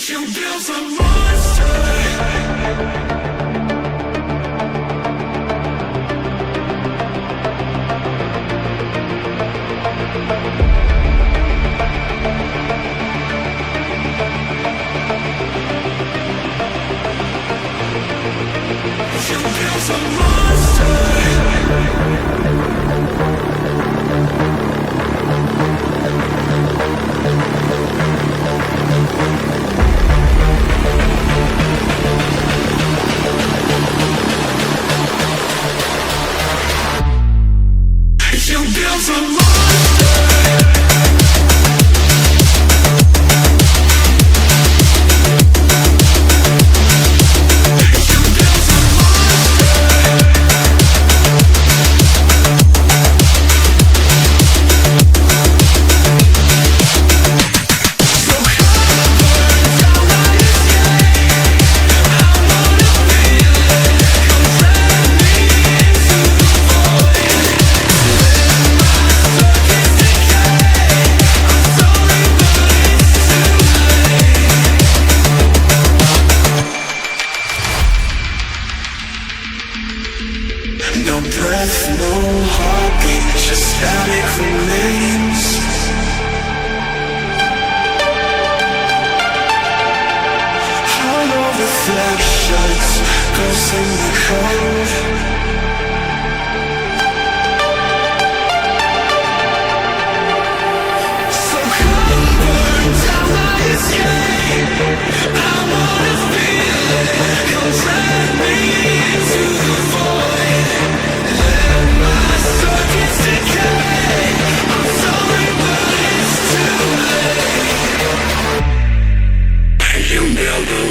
You built a monster. You built a monster. You built a monster. No breath, no heartbeat, just static remains. Hollow reflections, ghosts in the cold. So come burn down my escape. I wanna feel it, come drag me into the void. Circuits decay. I'm sorry, but it's too late. You build a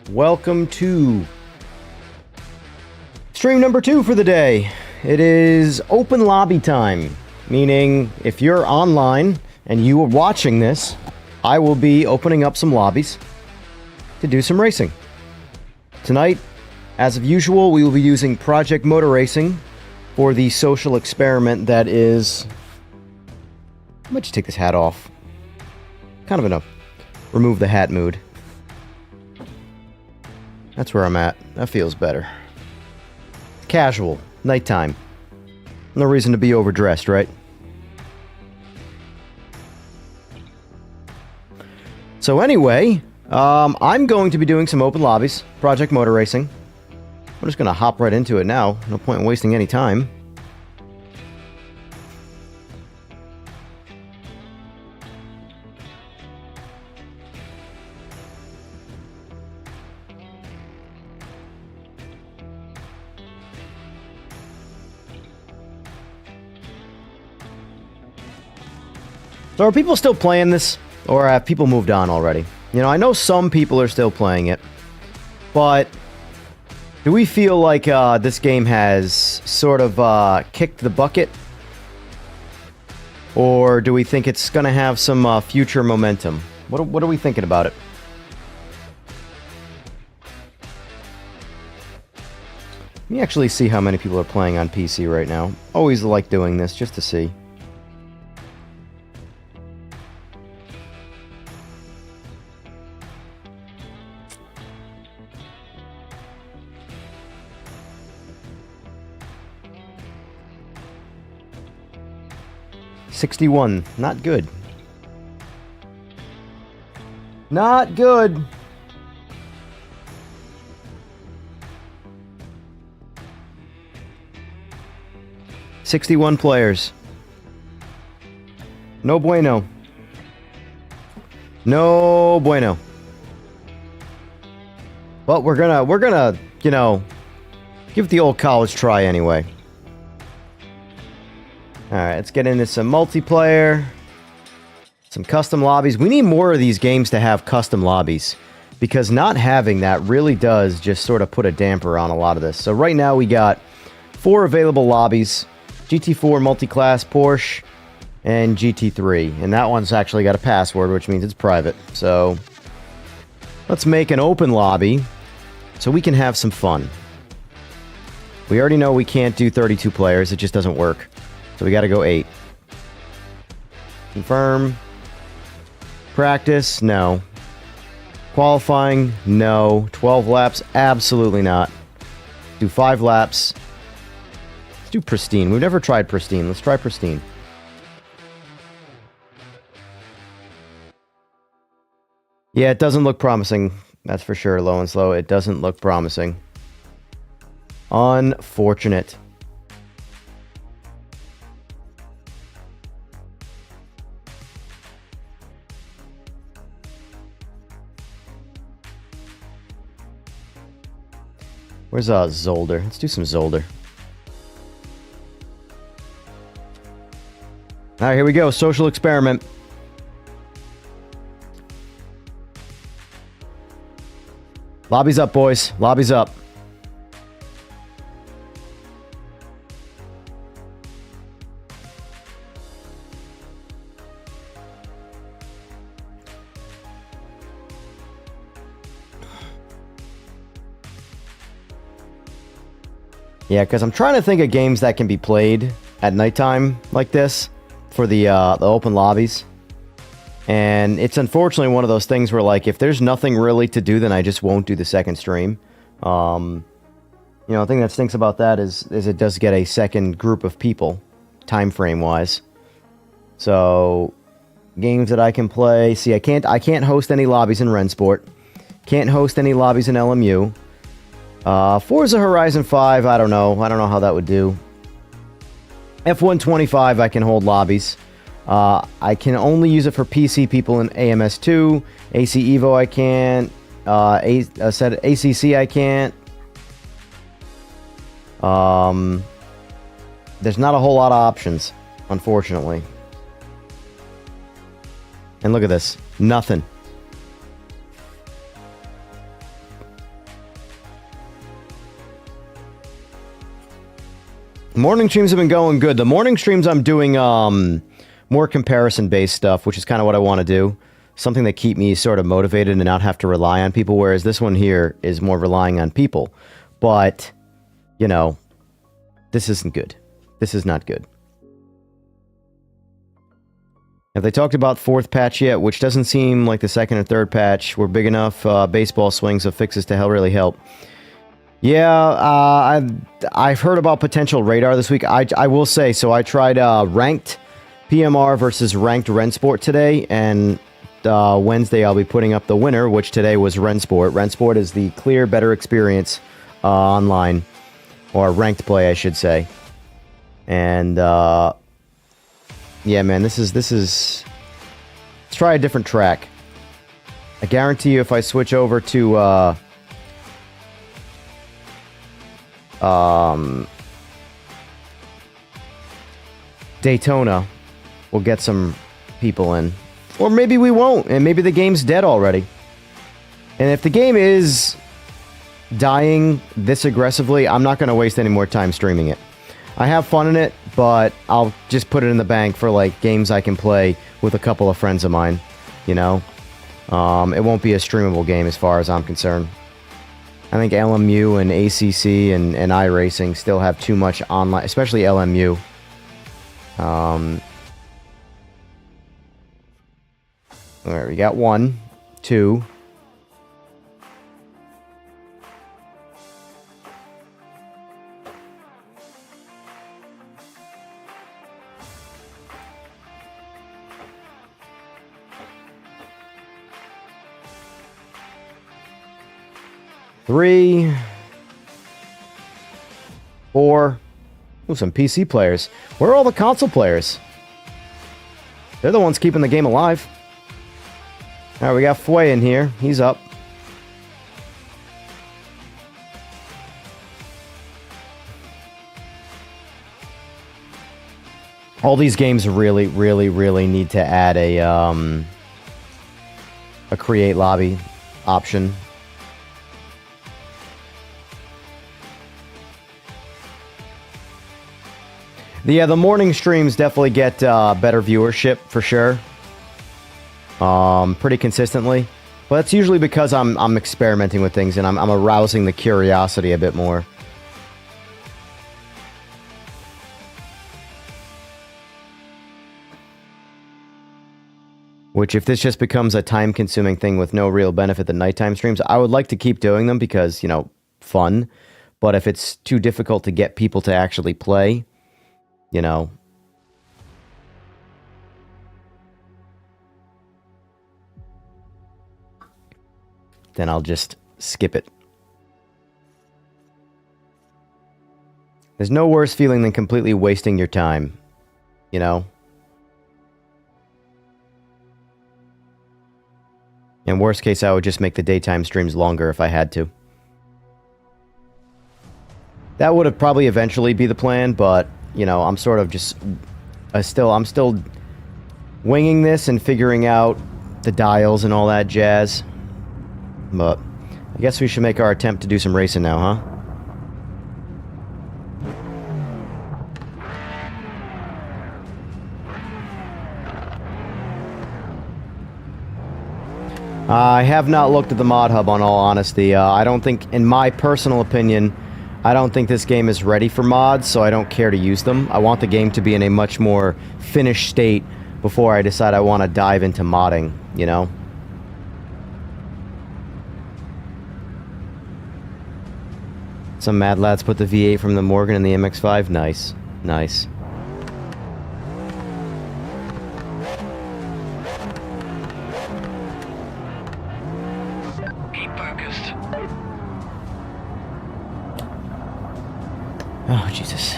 welcome to stream number 2 for the day. It is open lobby time, meaning if you're online and you are watching this, I will be opening up some lobbies to do some racing. Tonight, as of usual, we will be using Project Motor Racing for the social experiment that is... I might just take this hat off. Kind of in a remove the hat mood. That's where I'm at. That feels better. Casual. Nighttime. No reason to be overdressed, right? So anyway, I'm going to be doing some open lobbies. Project Motor Racing. I'm just going to hop right into it now. No point in wasting any time. So are people still playing this, or have people moved on already? You know, I know some people are still playing it, but do we feel like this game has sort of kicked the bucket? Or do we think it's going to have some future momentum? What are we thinking about it? Let me actually see how many people are playing on PC right now. Always like doing this, just to see. .61, not good. Not good. $61 players. No bueno. No bueno. But we're gonna, you know, give it the old college try anyway. Alright, let's get into some multiplayer. Some custom lobbies. We need more of these games to have custom lobbies, because not having that really does just sort of put a damper on a lot of this. So right now we got 4 available lobbies. GT4 multi-class Porsche and GT3. And that one's actually got a password, which means it's private. So let's make an open lobby so we can have some fun. We already know we can't do 32 players. It just doesn't work. So we got to go 8. Confirm. Practice? No. Qualifying? No. 12 laps? Absolutely not. Do 5 laps. Let's do pristine. We've never tried pristine. Let's try pristine. Yeah, it doesn't look promising. That's for sure. Low and slow. It doesn't look promising. Unfortunate. Where's Zolder? Let's do some Zolder. Alright, here we go. Social experiment. Lobby's up, boys. Lobby's up. Yeah, because I'm trying to think of games that can be played at nighttime like this for the open lobbies. And it's unfortunately one of those things where, like, if there's nothing really to do, then I just won't do the second stream. You know, the thing that stinks about that is it does get a second group of people, time frame wise. So, games that I can play. See, I can't host any lobbies in Rensport. Can't host any lobbies in LMU. Forza Horizon 5, I don't know how that would do. F125, I can hold lobbies. I can only use it for PC people in AMS2. AC Evo, I can't. ACC, I can't. There's not a whole lot of options, unfortunately. And look at this. Nothing. Morning streams have been going good. The morning streams I'm doing more comparison-based stuff, which is kind of what I want to do. Something that keep me sort of motivated and not have to rely on people, whereas this one here is more relying on people. But, you know, this isn't good. This is not good. Have they talked about 4th patch yet? Which doesn't seem like the 2nd or 3rd patch were big enough baseball swings of fixes to really help. Yeah, I've heard about potential radar this week. I will say, so I tried ranked PMR versus ranked Rensport today, and Wednesday I'll be putting up the winner, which today was Rensport. Rensport is the clear, better experience online, or ranked play, I should say. And yeah, man, this is. Let's try a different track. I guarantee you, if I switch over to Daytona, we'll get some people in. Or maybe we won't, and maybe the game's dead already. And if the game is dying this aggressively, I'm not going to waste any more time streaming it. I have fun in it, but I'll just put it in the bank for, like, games I can play with a couple of friends of mine, you know? It won't be a streamable game as far as I'm concerned. I think LMU and ACC and iRacing still have too much online, especially LMU. Alright, we got 1, 2. 3, 4. Ooh, some PC players. Where are all the console players? They're the ones keeping the game alive. Alright, we got Fway in here. He's up. All these games really, really, really need to add a create lobby option. The morning streams definitely get better viewership for sure. Pretty consistently. But that's usually because I'm experimenting with things and I'm arousing the curiosity a bit more. Which, if this just becomes a time-consuming thing with no real benefit, the nighttime streams, I would like to keep doing them because, you know, fun. But if it's too difficult to get people to actually play, you know, then I'll just skip it. There's no worse feeling than completely wasting your time, you know? In worst case, I would just make the daytime streams longer if I had to. That would have probably eventually be the plan, but, you know, I'm sort of just... I'm still winging this and figuring out the dials and all that jazz. But I guess we should make our attempt to do some racing now, huh? I have not looked at the mod hub, on all honesty. I don't think, in my personal opinion, I don't think this game is ready for mods, so I don't care to use them. I want the game to be in a much more finished state before I decide I want to dive into modding, you know? Some mad lads put the V8 from the Morgan in the MX-5. Nice. Nice. Oh, Jesus.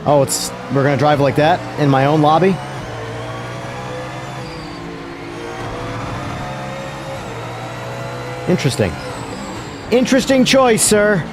Oh, we're gonna drive like that in my own lobby? Interesting. Interesting choice, sir.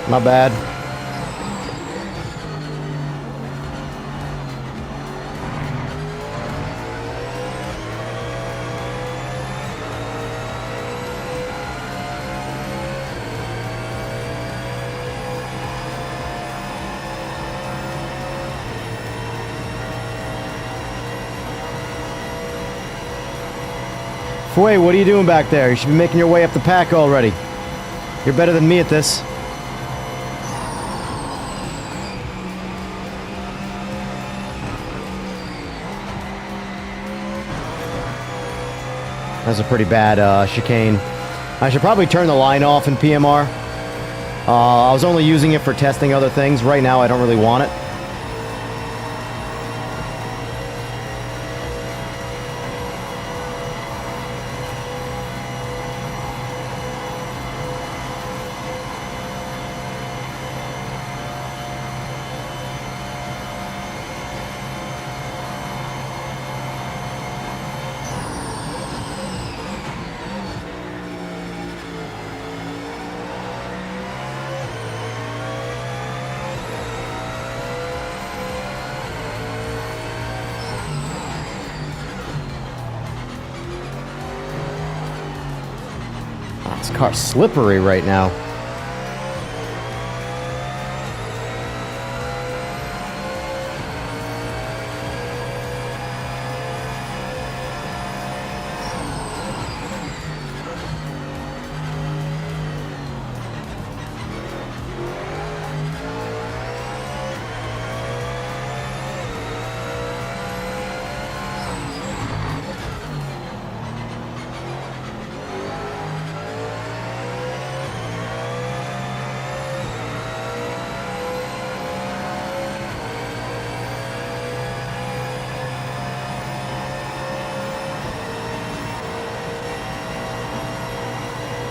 Not bad. Fway, what are you doing back there? You should be making your way up the pack already. You're better than me at this. That's a pretty bad chicane. I should probably turn the line off in PMR. I was only using it for testing other things. Right now, I don't really want it. This car's slippery right now.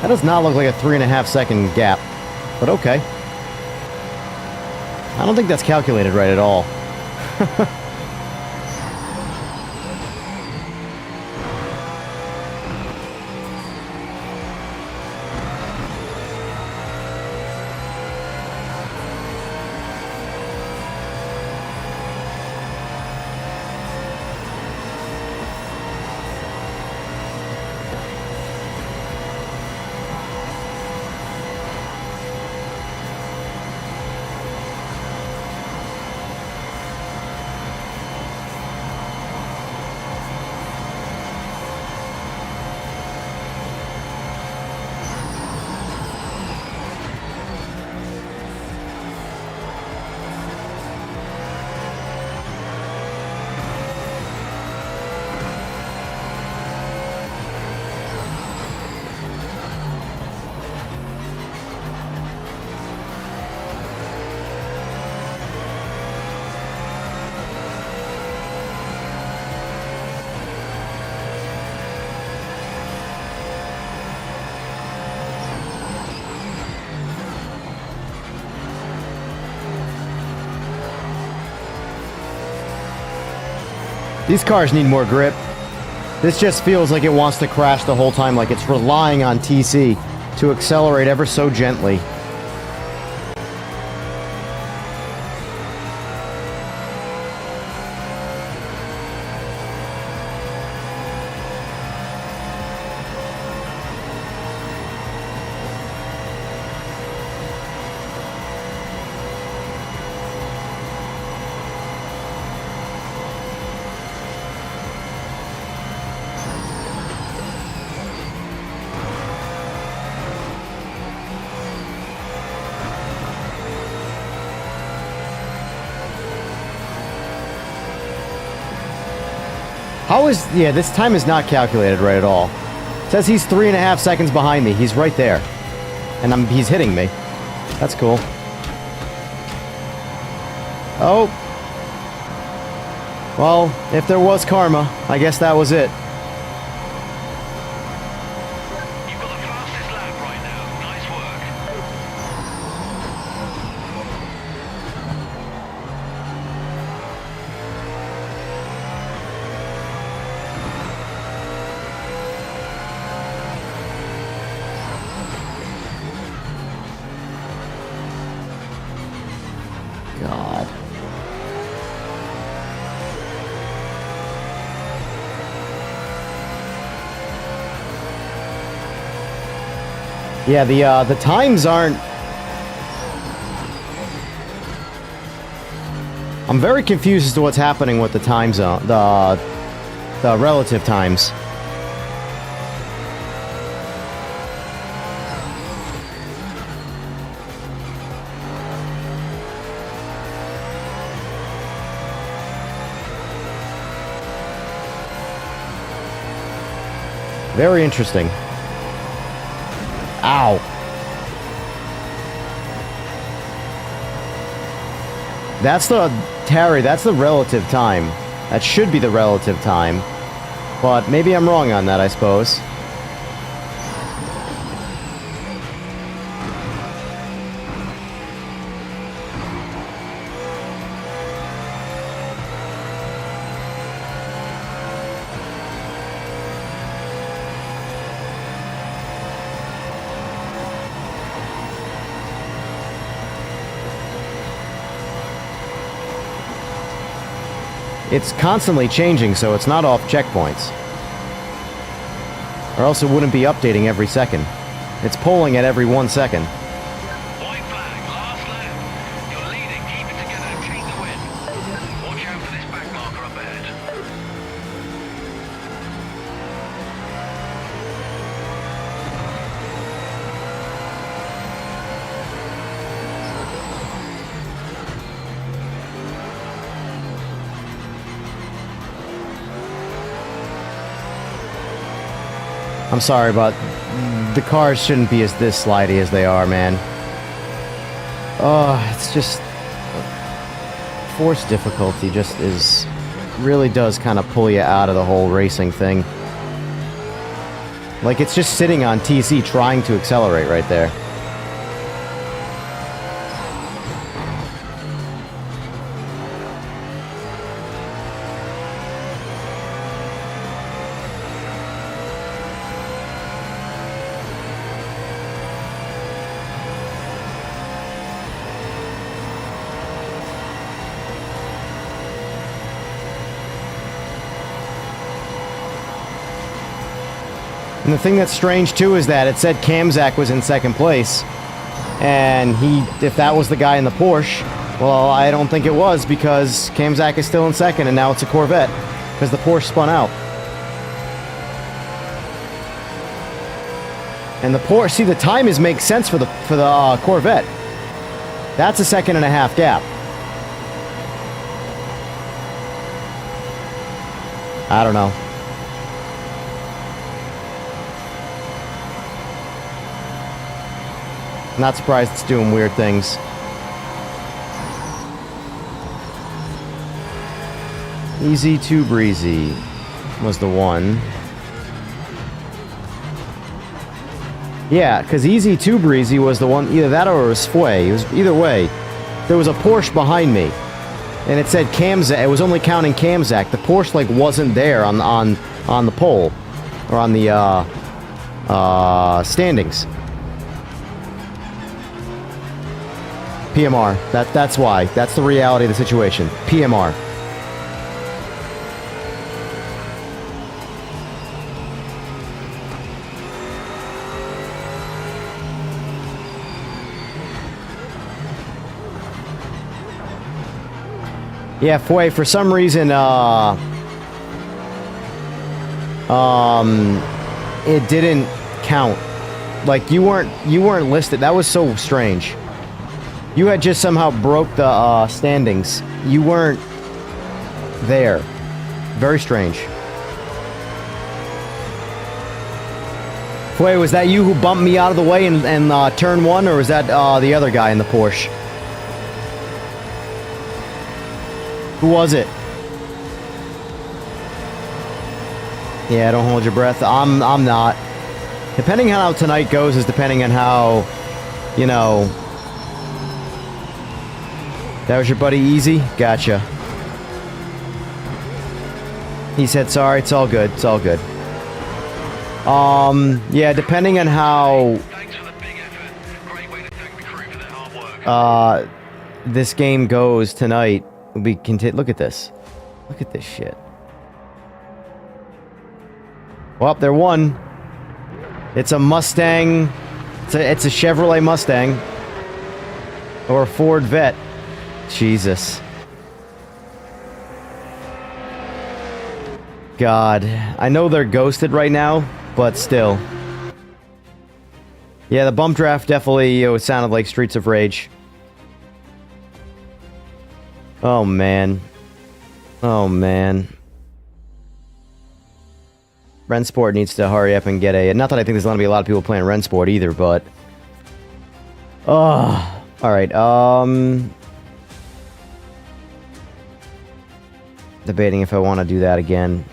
That does not look like a 3.5 second gap, but okay. I don't think that's calculated right at all. These cars need more grip. This just feels like it wants to crash the whole time, like it's relying on TC to accelerate ever so gently. How is... yeah, this time is not calculated right at all. It says he's 3.5 seconds behind me. He's right there. And he's hitting me. That's cool. Oh. Well, if there was karma, I guess that was it. You've got the fastest lap right now. Nice work. God. Yeah, the times aren't... I'm very confused as to what's happening with the time zone, the relative times. Very interesting. Ow. That's the... Terry, that's the relative time. That should be the relative time. But maybe I'm wrong on that, I suppose. It's constantly changing, so it's not off checkpoints. Or else it wouldn't be updating every second. It's pulling at every 1 second. White flag, last lap. You're leading, keep it together and take the win. Watch out for this back marker up ahead. I'm sorry, but the cars shouldn't be this slidey as they are, man. Oh, it's just... Force difficulty just is... really does kind of pull you out of the whole racing thing. Like, it's just sitting on TC trying to accelerate right there. And the thing that's strange too is that it said Kamzak was in second place, and if that was the guy in the Porsche, well, I don't think it was, because Kamzak is still in second, and now it's a Corvette because the Porsche spun out. And the Porsche, see, the time makes sense for the Corvette. That's a 1.5 second gap. I don't know. Not surprised it's doing weird things. Easy to breezy was the one. Yeah, because Easy to breezy was the one. Either that or it was Fway. It was either way. There was a Porsche behind me, and it said Kamzak. It was only counting Kamzak. The Porsche like wasn't there on the pole or on the standings. PMR. That's why. That's the reality of the situation. PMR. Yeah, Fway, for some reason, it didn't count. Like, you weren't listed. That was so strange. You had just somehow broke the standings. You weren't there. Very strange. Fway, was that you who bumped me out of the way in turn one, or was that the other guy in the Porsche? Who was it? Yeah, don't hold your breath. I'm not. Depending on how tonight goes is depending on how, you know... That was your buddy Easy? Gotcha. He said sorry, it's all good, it's all good. Yeah, depending on how... Thanks for the big effort. Great way to thank the crew for their hard work. This game goes tonight, we can look at this. Look at this shit. Well, there won. It's a Mustang. It's a Chevrolet Mustang. Or a Ford Vet. Jesus. God. I know they're ghosted right now, but still. Yeah, the bump draft definitely, it sounded like Streets of Rage. Oh, man. Oh, man. Rensport needs to hurry up and get a... Not that I think there's going to be a lot of people playing Rensport either, but... Oh, alright, debating if I want to do that again.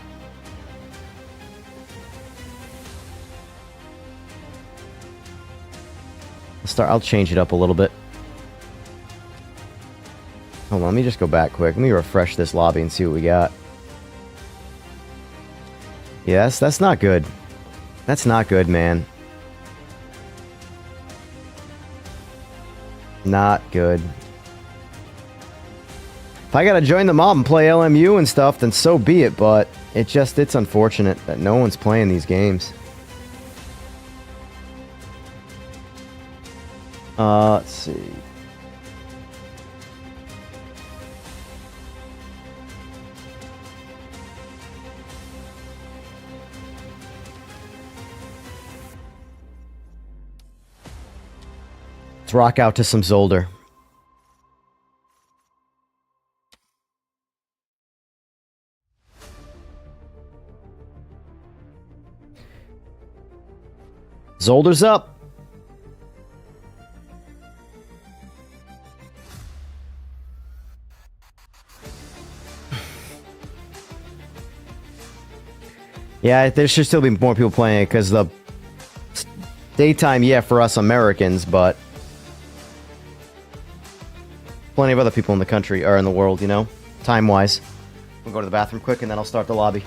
I'll change it up a little bit. Hold on, let me just go back quick. Let me refresh this lobby and see what we got. Yes, that's not good. That's not good, man. Not good. If I gotta join the mob and play LMU and stuff, then so be it, but it's unfortunate that no one's playing these games. Let's see. Let's rock out to some Zolder. Zolder's up. Yeah, there should still be more people playing it because the daytime, yeah, for us Americans, but plenty of other people in the country or in the world, you know, time-wise. We'll go to the bathroom quick and then I'll start the lobby.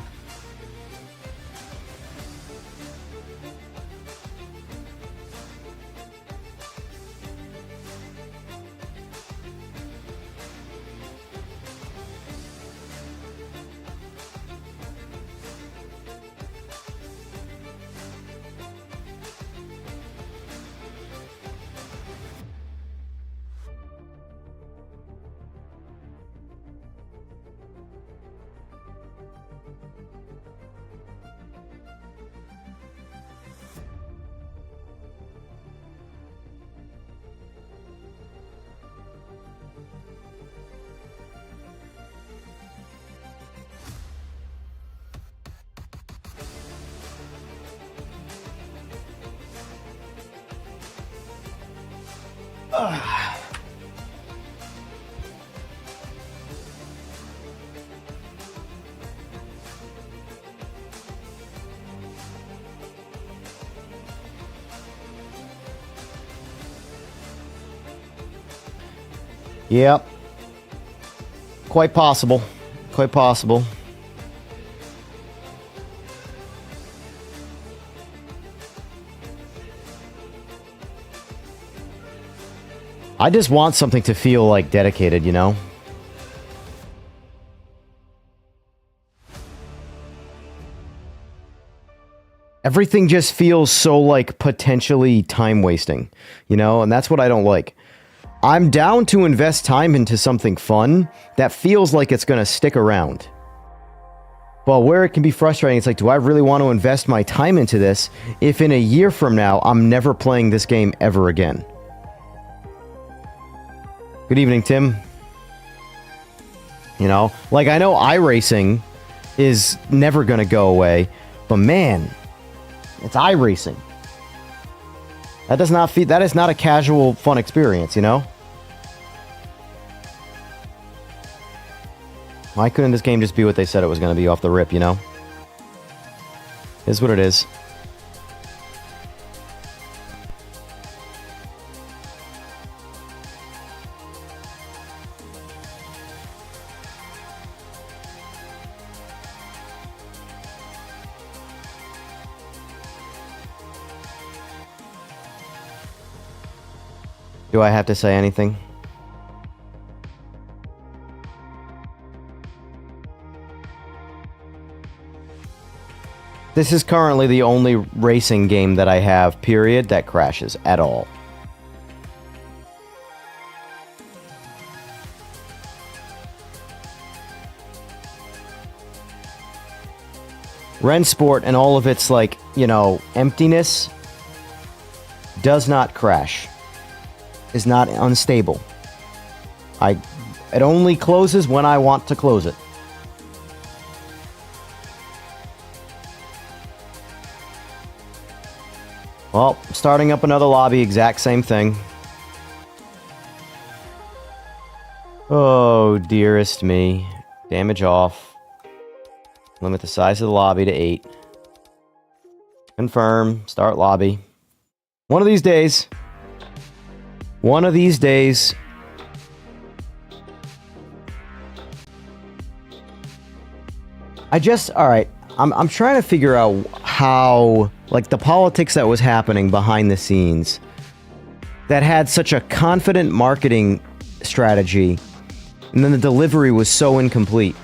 Yep. Quite possible. Quite possible. I just want something to feel like dedicated, you know? Everything just feels so like potentially time wasting, you know? And that's what I don't like. I'm down to invest time into something fun that feels like it's going to stick around. But where it can be frustrating, it's like, do I really want to invest my time into this if in a year from now I'm never playing this game ever again? Good evening, Tim. You know, like I know iRacing is never going to go away, but man, it's iRacing. That does not that is not a casual fun experience, you know? Why couldn't this game just be what they said it was going to be off the rip, you know? Is what it is. Do I have to say anything? This is currently the only racing game that I have, period, that crashes at all. Rennsport and all of its, like, you know, emptiness does not crash. Is not unstable. It only closes when I want to close it. Well, starting up another lobby, exact same thing. Oh, dearest me. Damage off. Limit the size of the lobby to 8. Confirm. Start lobby. One of these days. One of these days. Alright, I'm trying to figure out how, like, the politics that was happening behind the scenes that had such a confident marketing strategy, and then the delivery was so incomplete.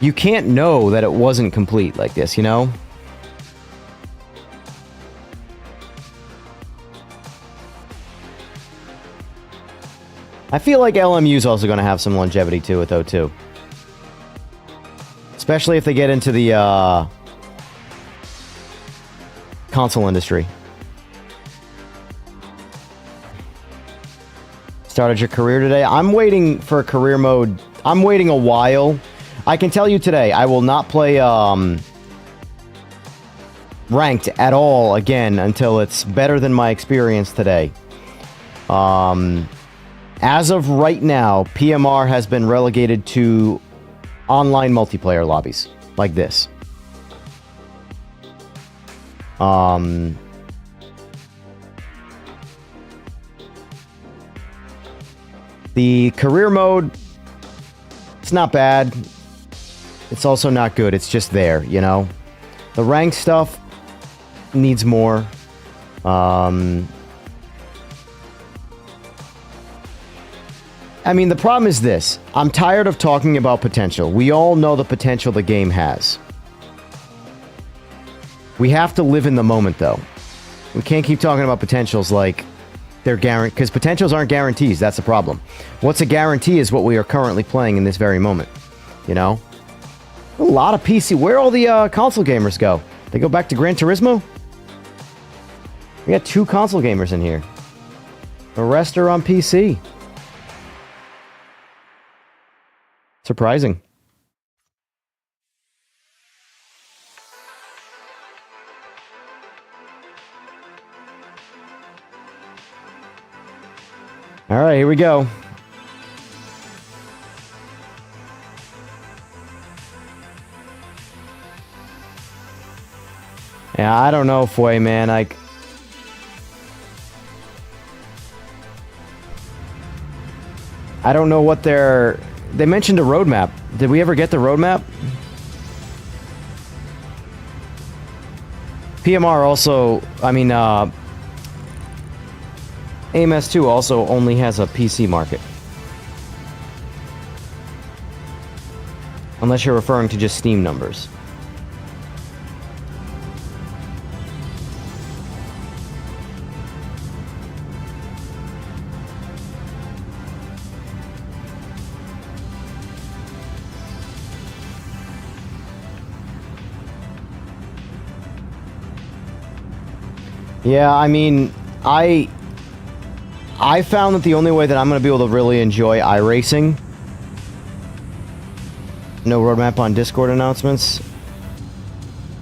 You can't know that it wasn't complete like this, you know? I feel like LMU's also going to have some longevity to it, though, too. Especially if they get into the console industry. Started your career today? I'm waiting for a career mode. I'm waiting a while. I can tell you today, I will not play ranked at all again until it's better than my experience today. As of right now, PMR has been relegated to online multiplayer lobbies like this. The career mode, it's not bad. It's also not good. It's just there, you know? The ranked stuff needs more. I mean, the problem is this. I'm tired of talking about potential. We all know the potential the game has. We have to live in the moment, though. We can't keep talking about potentials like they're guaranteed, because potentials aren't guarantees. That's the problem. What's a guarantee is what we are currently playing in this very moment. You know? A lot of PC. Where all the console gamers go? They go back to Gran Turismo? We got 2 console gamers in here. The rest are on PC. Surprising. All right, here we go. Yeah, I don't know, Foy, man. I don't know what they're... They mentioned a roadmap. Did we ever get the roadmap? PMR also... I mean, AMS2 also only has a PC market. Unless you're referring to just Steam numbers. Yeah, I mean, I found that the only way that I'm going to be able to really enjoy iRacing... No roadmap on Discord announcements.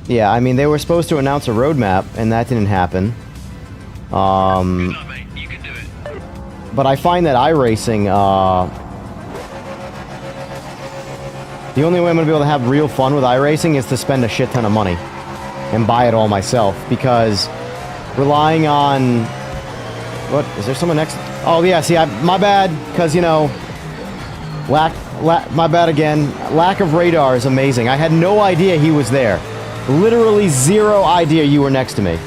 Yeah, I mean, they were supposed to announce a roadmap, and that didn't happen. But I find that iRacing, the only way I'm going to be able to have real fun with iRacing is to spend a shit ton of money. And buy it all myself, because... Relying on... What? Is there someone next? Oh, yeah, see, my bad, because, you know... My bad again. Lack of radar is amazing. I had no idea he was there. Literally 0 idea you were next to me.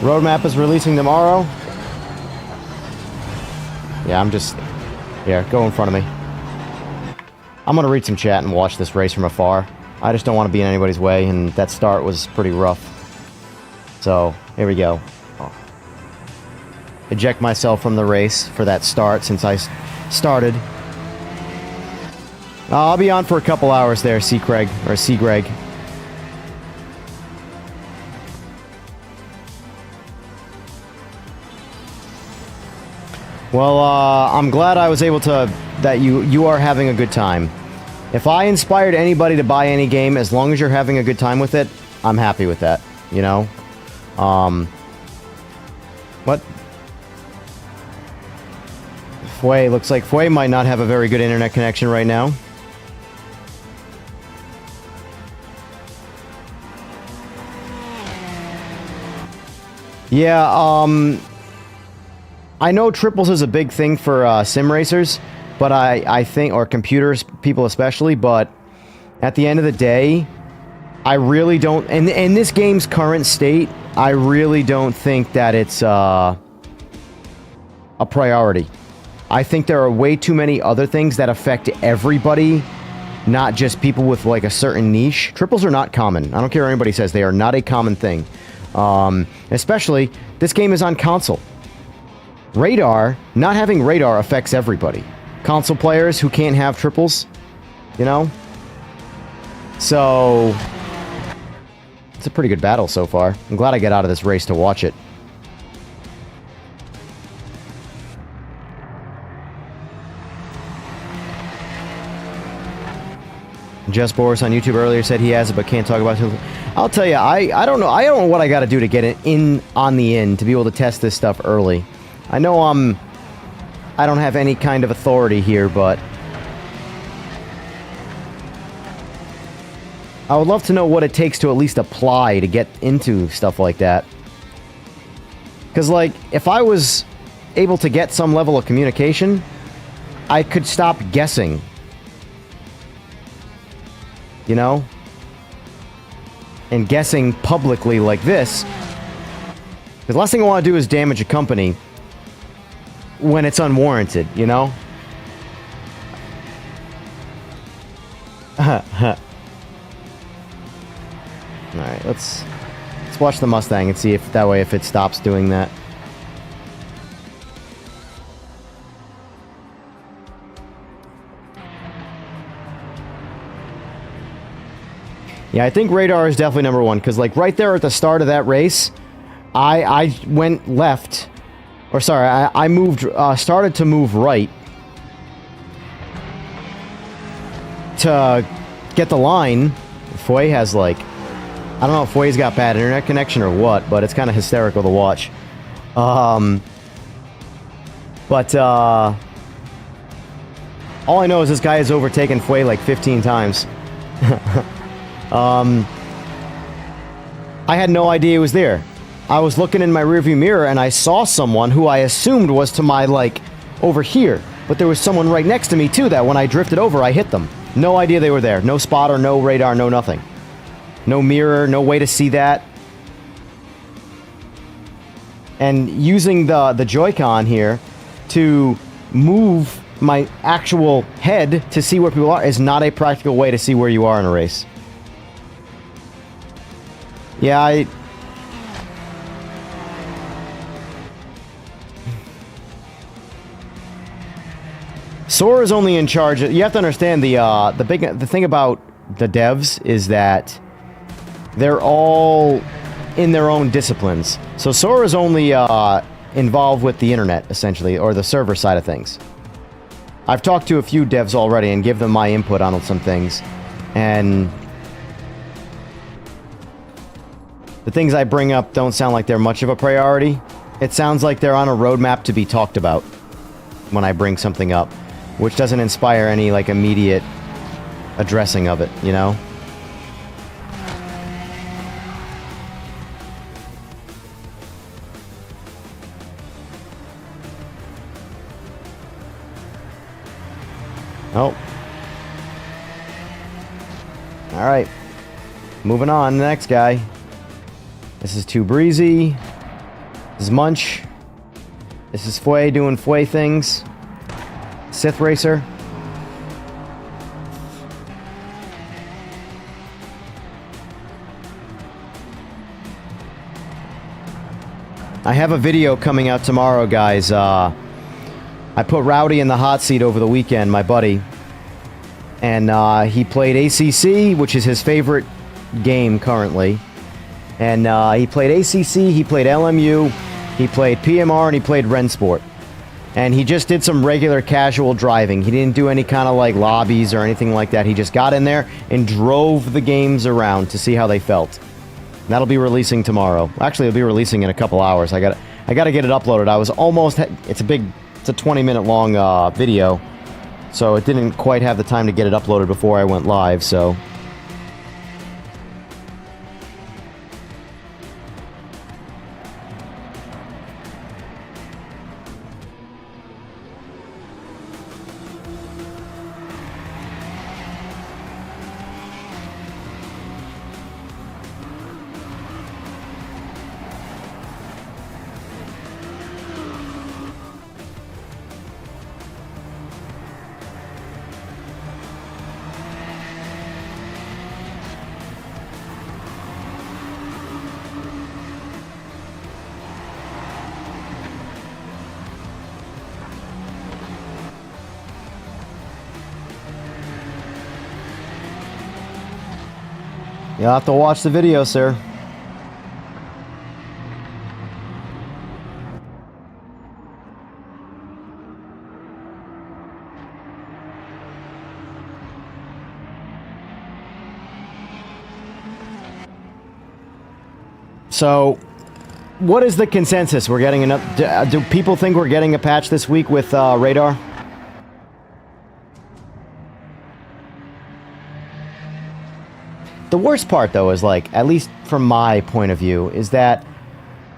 Roadmap is releasing tomorrow. Yeah, I'm just... Here, go in front of me. I'm gonna read some chat and watch this race from afar. I just don't want to be in anybody's way, and that start was pretty rough. So, here we go. Eject myself from the race for that start since I started. I'll be on for a couple hours there, C. Craig, or C. Greg. Well, I'm glad I was able to... That you are having a good time. If I inspired anybody to buy any game, as long as you're having a good time with it, I'm happy with that, you know? What? Fue, looks like Fue might not have a very good internet connection right now. Yeah, I know triples is a big thing for sim racers, but I think, or computers, people especially, but at the end of the day, I really don't, and in this game's current state, I really don't think that it's a priority. I think there are way too many other things that affect everybody, not just people with like a certain niche. Triples are not common. I don't care what anybody says, they are not a common thing. Especially, this game is on console. Radar, not having radar affects everybody. Console players who can't have triples, you know? So, it's a pretty good battle so far. I'm glad I get out of this race to watch it. Jess Boris on YouTube earlier said he has it but can't talk about it. I'll tell you, I don't know. I don't know what I got to do to get it in on the in to be able to test this stuff early. I know I don't have any kind of authority here, but I would love to know what it takes to at least apply to get into stuff like that. Because, like, if I was able to get some level of communication, I could stop guessing. You know? And guessing publicly like this. The last thing I want to do is damage a company when it's unwarranted, you know? Alright, let's watch the Mustang and see if that way if it stops doing that. Yeah, I think radar is definitely number one, because like right there at the start of that race, I went left, or sorry, I moved, started to move right to get the line. Foy has like, I don't know if Foy's got bad internet connection or what, but it's kind of hysterical to watch. All I know is this guy has overtaken Foy like 15 times. I had no idea he was there. I was looking in my rearview mirror and I saw someone who I assumed was to my, like, over here. But there was someone right next to me too that when I drifted over, I hit them. No idea they were there. No spotter, no radar, no nothing. No mirror, no way to see that. And using the Joy-Con here to move my actual head to see where people are is not a practical way to see where you are in a race. Yeah, Shure is only in charge. You have to understand the thing about the devs is that they're all in their own disciplines. So Shure is only involved with the internet, essentially, or the server side of things. I've talked to a few devs already and give them my input on some things. And the things I bring up don't sound like they're much of a priority. It sounds like they're on a roadmap to be talked about when I bring something up, which doesn't inspire any, like, immediate addressing of it, you know? Oh. Alright. Moving on, the next guy. This is Too Breezy. This is Munch. This is Foy doing Foy things. Sith Racer. I have a video coming out tomorrow, guys. I put Rowdy in the hot seat over the weekend, my buddy. And he played ACC, which is his favorite game currently. And he played ACC, he played LMU, he played PMR, and he played Rensport. And he just did some regular casual driving. He didn't do any kind of like lobbies or anything like that. He just got in there and drove the games around to see how they felt. And that'll be releasing tomorrow. Actually, it'll be releasing in a couple hours. I gotta get it uploaded. I was almost... It's a 20-minute long video. So it didn't quite have the time to get it uploaded before I went live, so... You'll have to watch the video, sir. So, what is the consensus? We're getting enough. Do people think we're getting a patch this week with radar? The worst part, though, is like, at least from my point of view, is that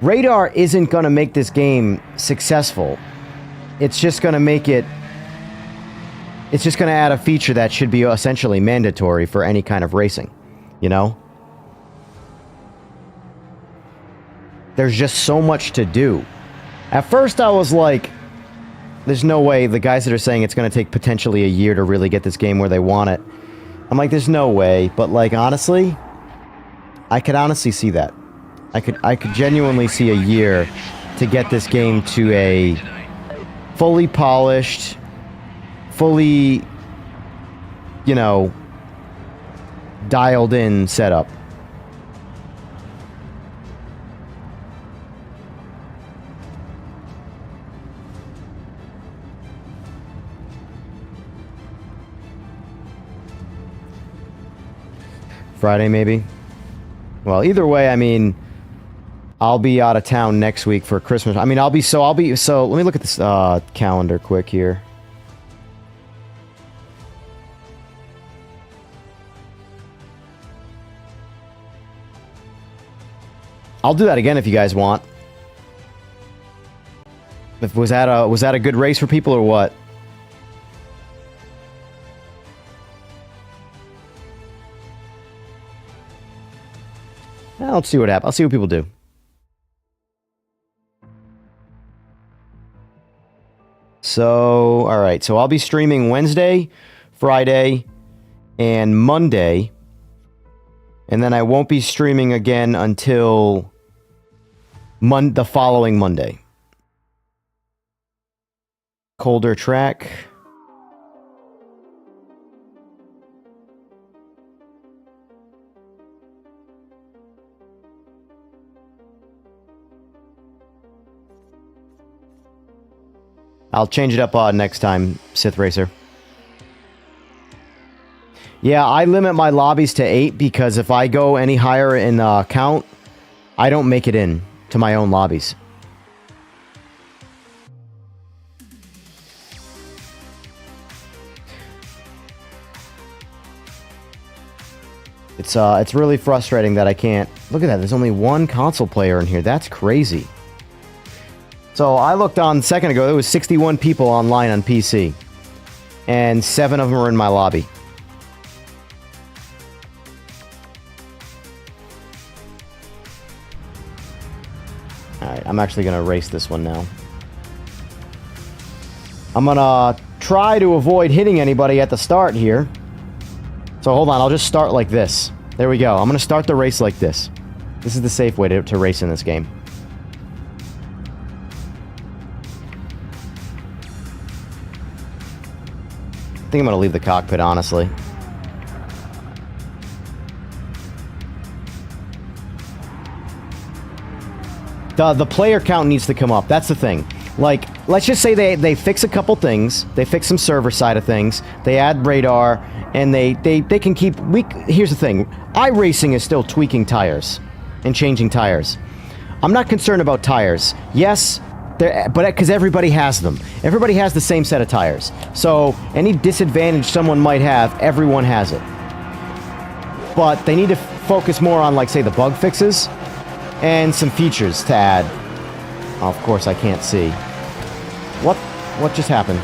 radar isn't going to make this game successful. It's just going to make it. It's just going to add a feature that should be essentially mandatory for any kind of racing, you know? There's just so much to do. At first I was like, there's no way. The guys that are saying it's going to take potentially a year to really get this game where they want it. I'm like, there's no way. But like, honestly, I could honestly see that. I could genuinely see a year to get this game to a fully polished, fully, you know, dialed in setup. Friday, maybe? Well, either way, I mean, I'll be out of town next week for Christmas. I mean, so, let me look at this calendar quick here. I'll do that again if you guys want. Was that a good race for people or what? Let's see what happens. I'll see what people do. So, alright. So, I'll be streaming Wednesday, Friday, and Monday. And then I won't be streaming again until the following Monday. Colder track. I'll change it up next time, Sith Racer. Yeah, I limit my lobbies to 8 because if I go any higher in count, I don't make it in to my own lobbies. It's really frustrating that I can't... Look at that, there's only one console player in here. That's crazy. So I looked on a second ago, there was 61 people online on PC. And 7 of them were in my lobby. Alright, I'm actually going to race this one now. I'm going to try to avoid hitting anybody at the start here. So hold on, I'll just start like this. There we go. I'm going to start the race like this. This is the safe way to race in this game. I think I'm going to leave the cockpit, honestly. The player count needs to come up. That's the thing. Like, let's just say they fix a couple things. They fix some server side of things. They add radar, and they can keep... Here's the thing. iRacing is still tweaking tires and changing tires. I'm not concerned about tires. Yes... but because everybody has them. Everybody has the same set of tires. So, any disadvantage someone might have, everyone has it. But they need to focus more on, like, say, the bug fixes and some features to add. Oh, of course, I can't see. What just happened?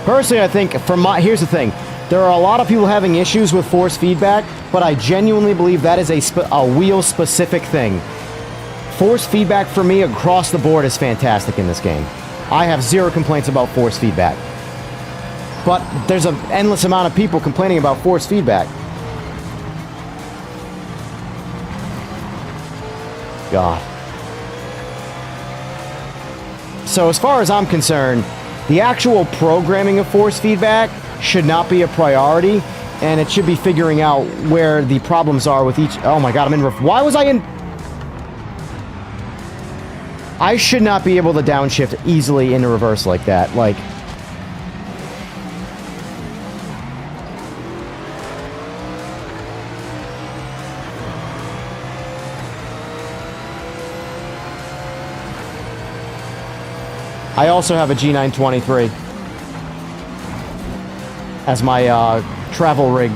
Personally, I think here's the thing. There are a lot of people having issues with force feedback, but I genuinely believe that is a wheel-specific thing. Force feedback for me across the board is fantastic in this game. I have zero complaints about force feedback. But there's an endless amount of people complaining about force feedback. God. So as far as I'm concerned, the actual programming of force feedback should not be a priority, and it should be figuring out where the problems are with each... Oh my god, I'm in... Why was I in... I should not be able to downshift easily into reverse like that. Like... I also have a G923 as my travel rig,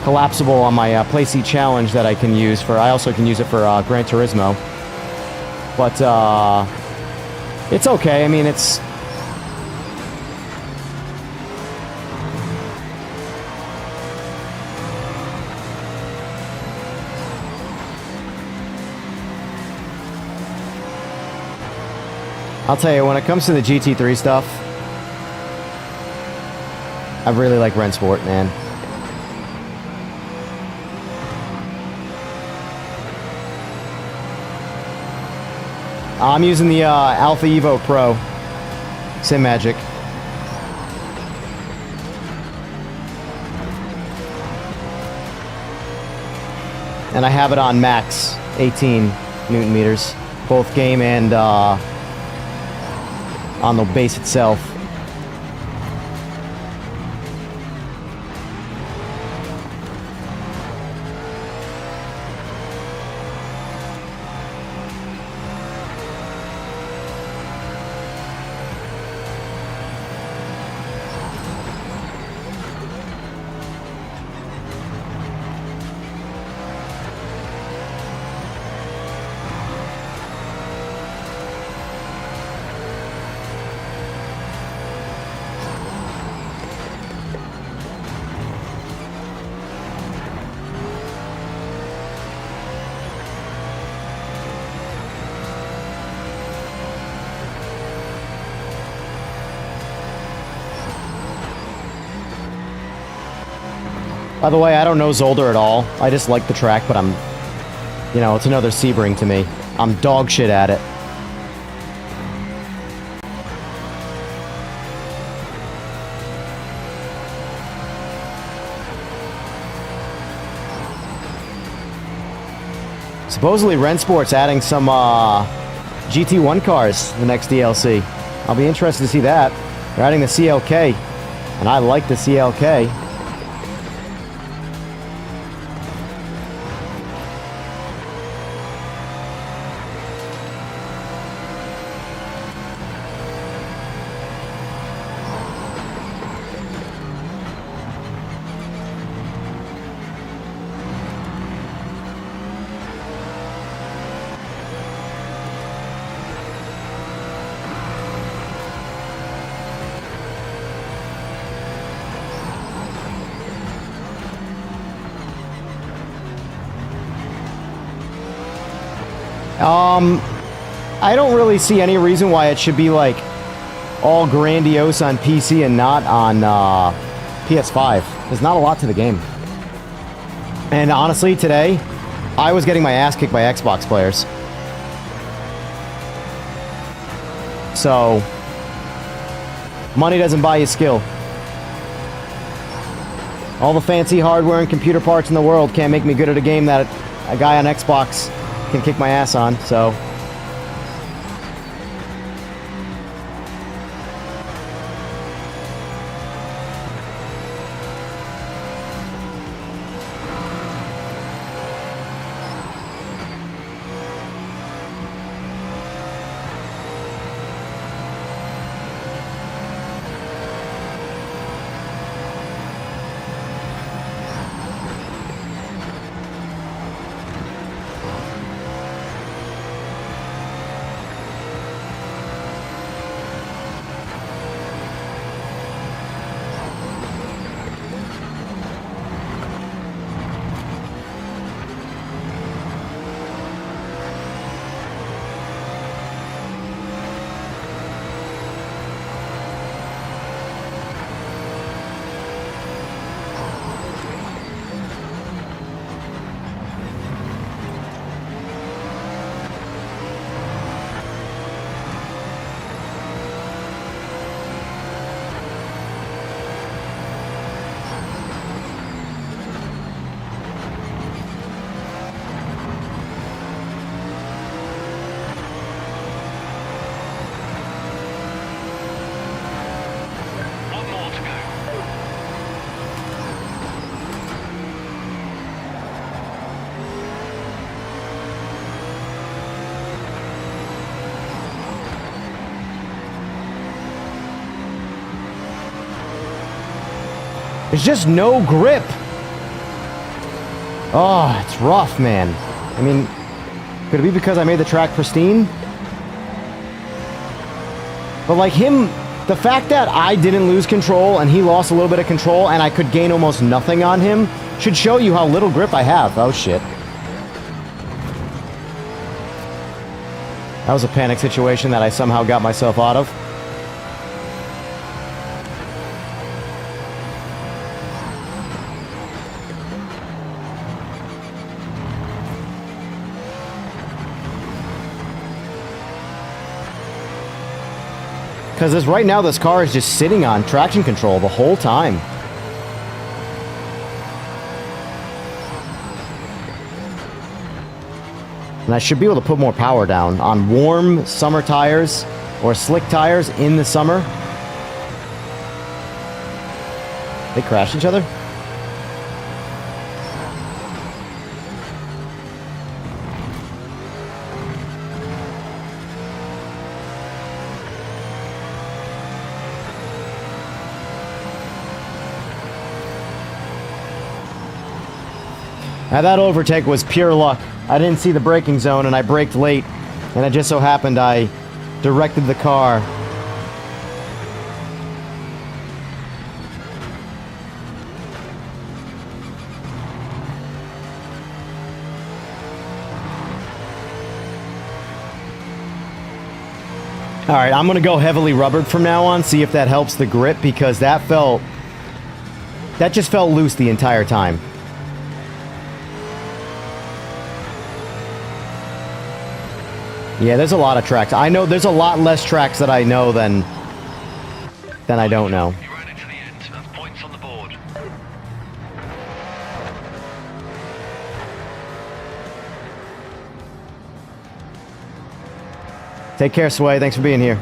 collapsible on my Playseat Challenge that I can use for. I also can use it for Gran Turismo. But it's okay. I mean, it's... I'll tell you, when it comes to the GT3 stuff, I really like Rennsport, man. I'm using the Alpha EVO Pro Simagic. And I have it on max, 18 Newton meters, both game and on the base itself. By the way, I don't know Zolder at all. I just like the track, but I'm... You know, it's another Sebring to me. I'm dog shit at it. Supposedly Rennsport's adding some GT1 cars in the next DLC. I'll be interested to see that. They're adding the CLK, and I like the CLK. I don't really see any reason why it should be like all grandiose on PC and not on PS5. There's not a lot to the game. And honestly, today, I was getting my ass kicked by Xbox players. So, money doesn't buy you skill. All the fancy hardware and computer parts in the world can't make me good at a game that a guy on Xbox can kick my ass on, so... There's just no grip. Oh, it's rough, man. I mean, could it be because I made the track pristine? But like him, the fact that I didn't lose control and he lost a little bit of control and I could gain almost nothing on him should show you how little grip I have. Oh, shit. That was a panic situation that I somehow got myself out of. Because right now this car is just sitting on traction control the whole time. And I should be able to put more power down on warm summer tires or slick tires in the summer. They crashed each other? Now that overtake was pure luck. I didn't see the braking zone and I braked late. And it just so happened I directed the car. Alright, I'm gonna go heavily rubbered from now on, see if that helps the grip, because that just felt loose the entire time. Yeah, there's a lot of tracks. I know there's a lot less tracks that I know than I don't know. You ran it to the end. That's points on the board. Take care, Sway. Thanks for being here.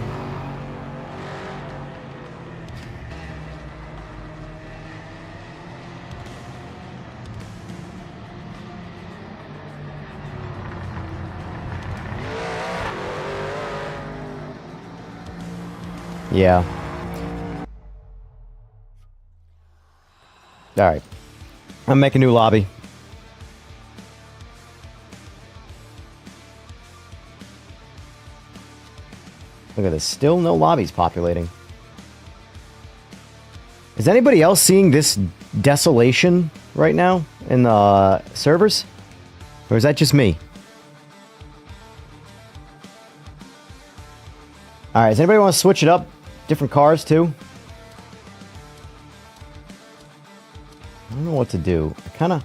Yeah. Alright. I'm making a new lobby. Look at this. Still no lobbies populating. Is anybody else seeing this desolation right now in the servers? Or is that just me? Alright, does anybody want to switch it up? Different cars too? I don't know what to do. I kind of...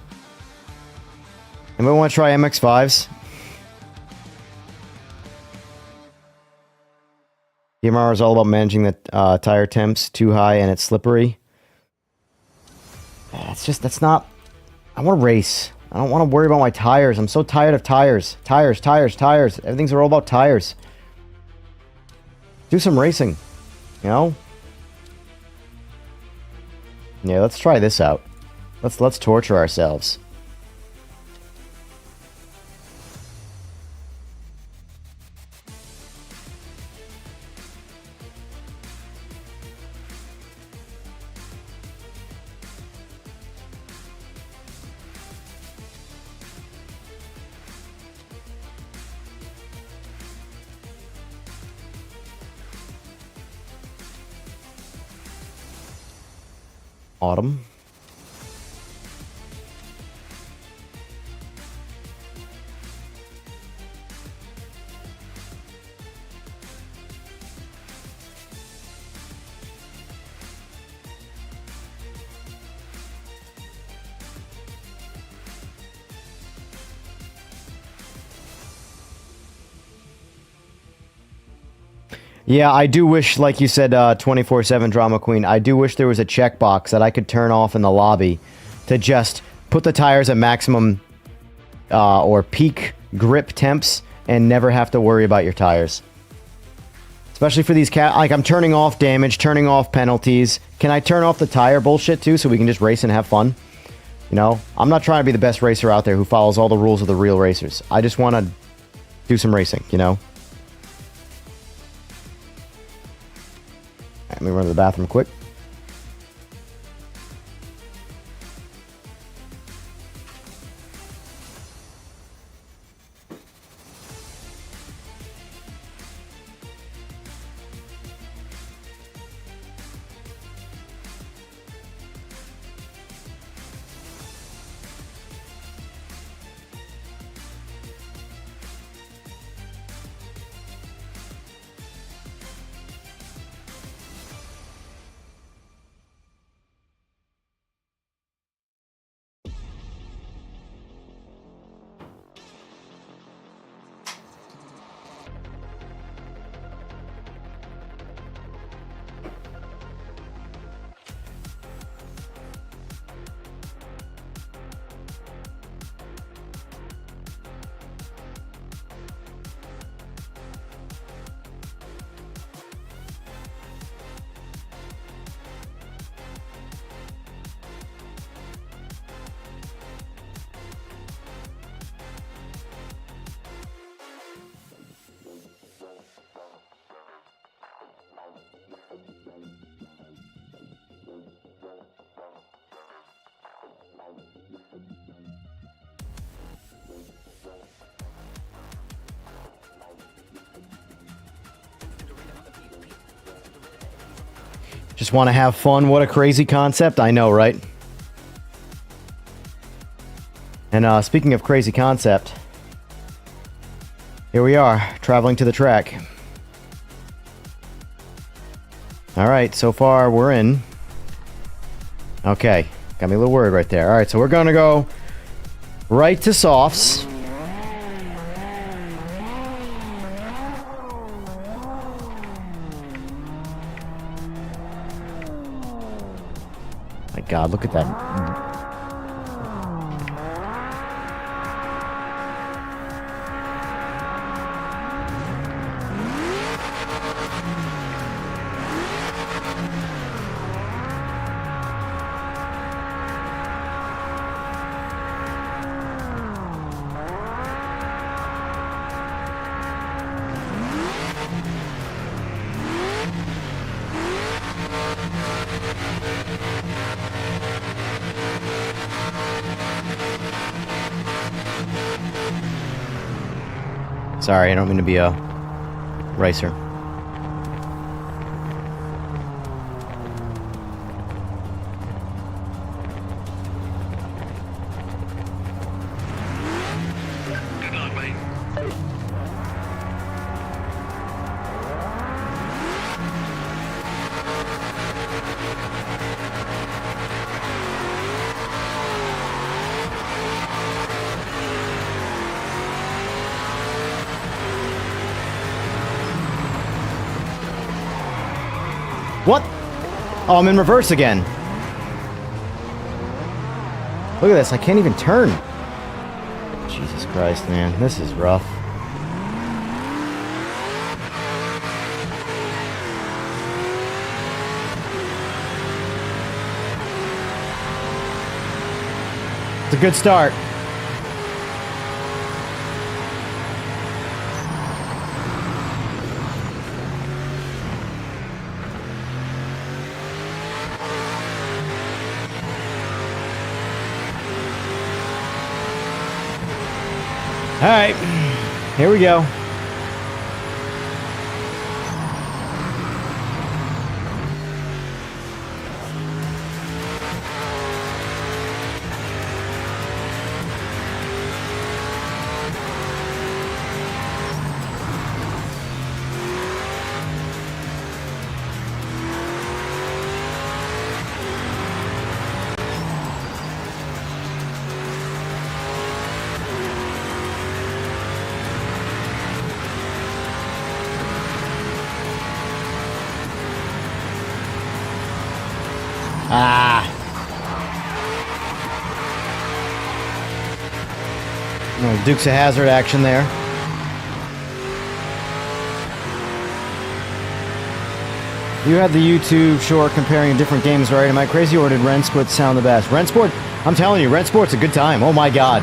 Anybody want to try MX-5s? DMR is all about managing the tire temps too high and it's slippery. It's just, that's not... I want to race. I don't want to worry about my tires. I'm so tired of tires. Tires. Everything's all about tires. Do some racing, you know? Yeah, let's try this out. Let's torture ourselves. Autumn. Yeah, I do wish, like you said, 24/7 Drama Queen, I do wish there was a checkbox that I could turn off in the lobby to just put the tires at maximum or peak grip temps and never have to worry about your tires. Especially for these like I'm turning off damage, turning off penalties. Can I turn off the tire bullshit too so we can just race and have fun? You know, I'm not trying to be the best racer out there who follows all the rules of the real racers. I just want to do some racing, you know? Let me run to the bathroom quick. Just want to have fun. What a crazy concept. I know, right? And speaking of crazy concept, here we are, traveling to the track. Alright, so far we're in. Okay, got me a little worried right there. Alright, so we're gonna go right to softs. My God, look at that. Sorry, I don't mean to be a racer. Good luck, mate. What? Oh, I'm in reverse again. Look at this, I can't even turn. Jesus Christ, man, this is rough. It's a good start. All right, here we go. Ah. No, Dukes of Hazzard action there. You had the YouTube short comparing different games, right? Am I crazy or did Rensport sound the best? Rensport, I'm telling you, Rensport's a good time. Oh my God.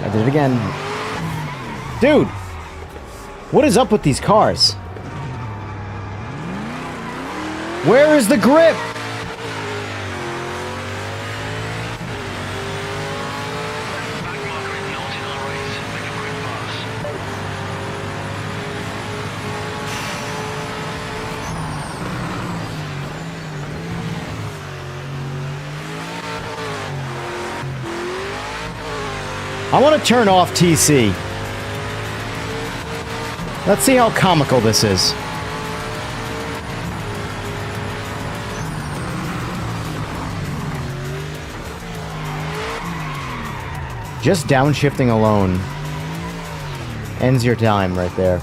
I did it again. Dude, what is up with these cars? Where is the grip? Back marker is not in our race. Make a quick pass. I want to turn off TC. Let's see how comical this is. Just downshifting alone ends your time right there.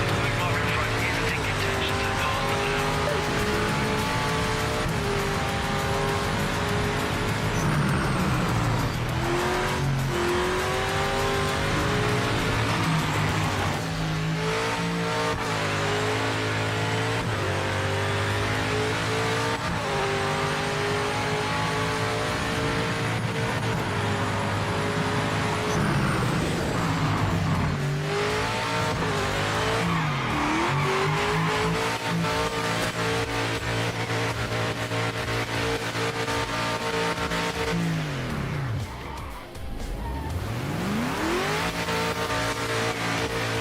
Back marker in front is a tick intention to pass them now.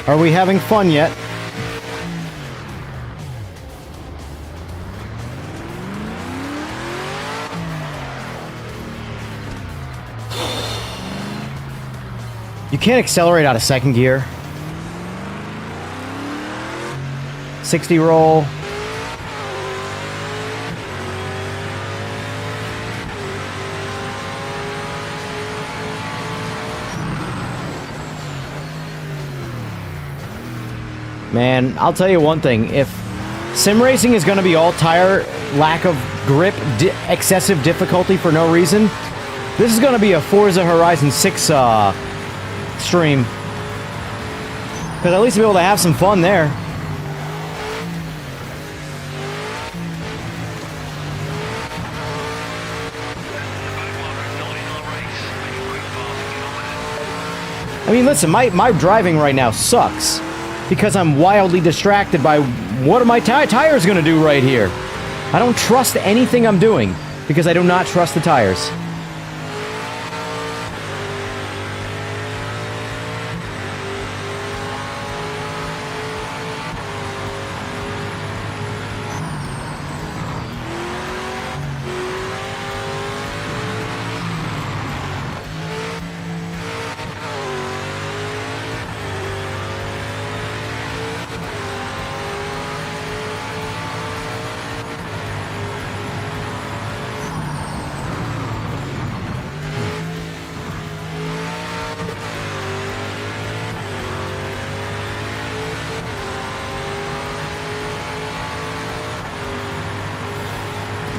Are we having fun yet? You can't accelerate out of second gear. 60 roll. Man, I'll tell you one thing. If sim racing is going to be all tire, lack of grip, excessive difficulty for no reason, this is going to be a Forza Horizon 6 stream. Because at least you'll be able to have some fun there. I mean, listen, my driving right now sucks. Because I'm wildly distracted by what are my tires going to do right here. I don't trust anything I'm doing because I do not trust the tires.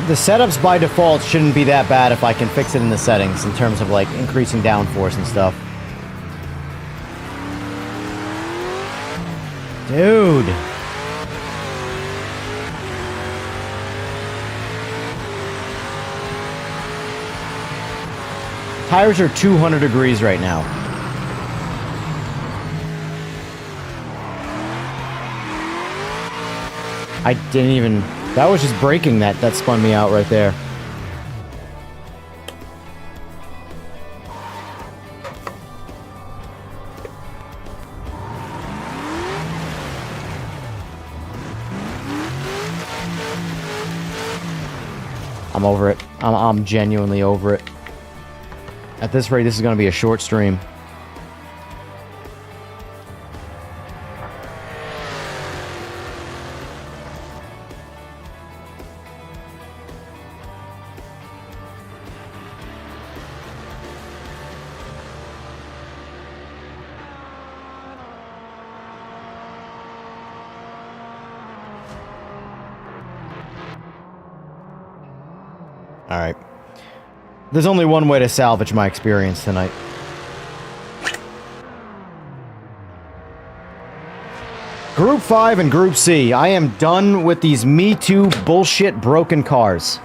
The setups by default shouldn't be that bad if I can fix it in the settings in terms of like increasing downforce and stuff. Dude. Tires are 200 degrees right now. I didn't even... That was just braking that spun me out right there. I'm over it. I'm genuinely over it. At this rate, this is going to be a short stream. Alright. There's only one way to salvage my experience tonight. Group 5 and Group C. I am done with these Me Too bullshit broken cars.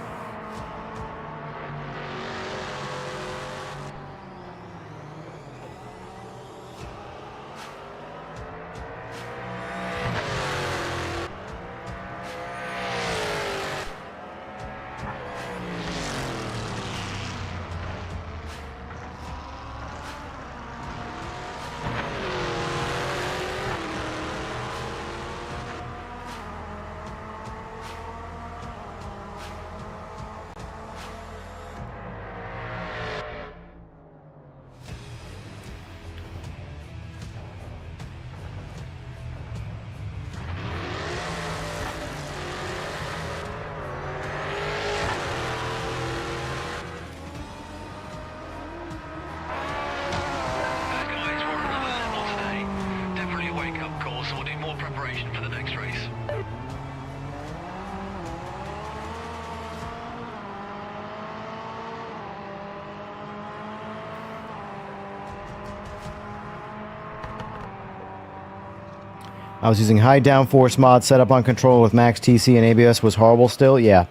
I was using high downforce mod setup on control with max TC and ABS was horrible still. Yeah.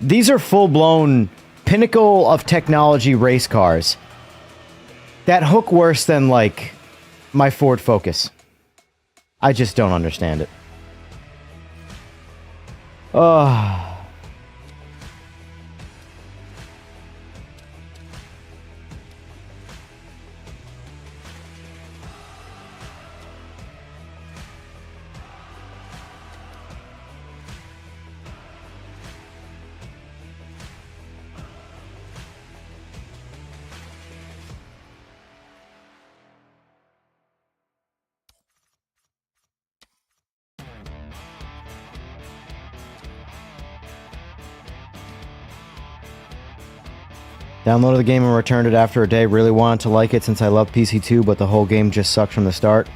These are full-blown pinnacle of technology race cars that hook worse than, like, my Ford Focus. I just don't understand it. Ugh. Downloaded the game and returned it after a day. Really wanted to like it since I love PC2, but the whole game just sucked from the start.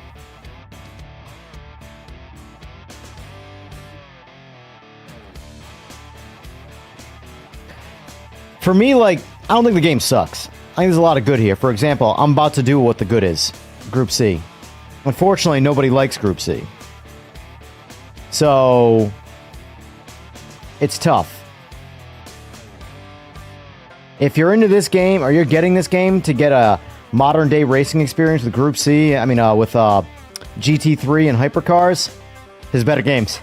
For me, like, I don't think the game sucks. I think there's a lot of good here. For example, I'm about to do what the good is. Group C. Unfortunately, nobody likes Group C. So, it's tough. If you're into this game, or you're getting this game to get a modern-day racing experience with Group C, with GT3 and hypercars, there's better games.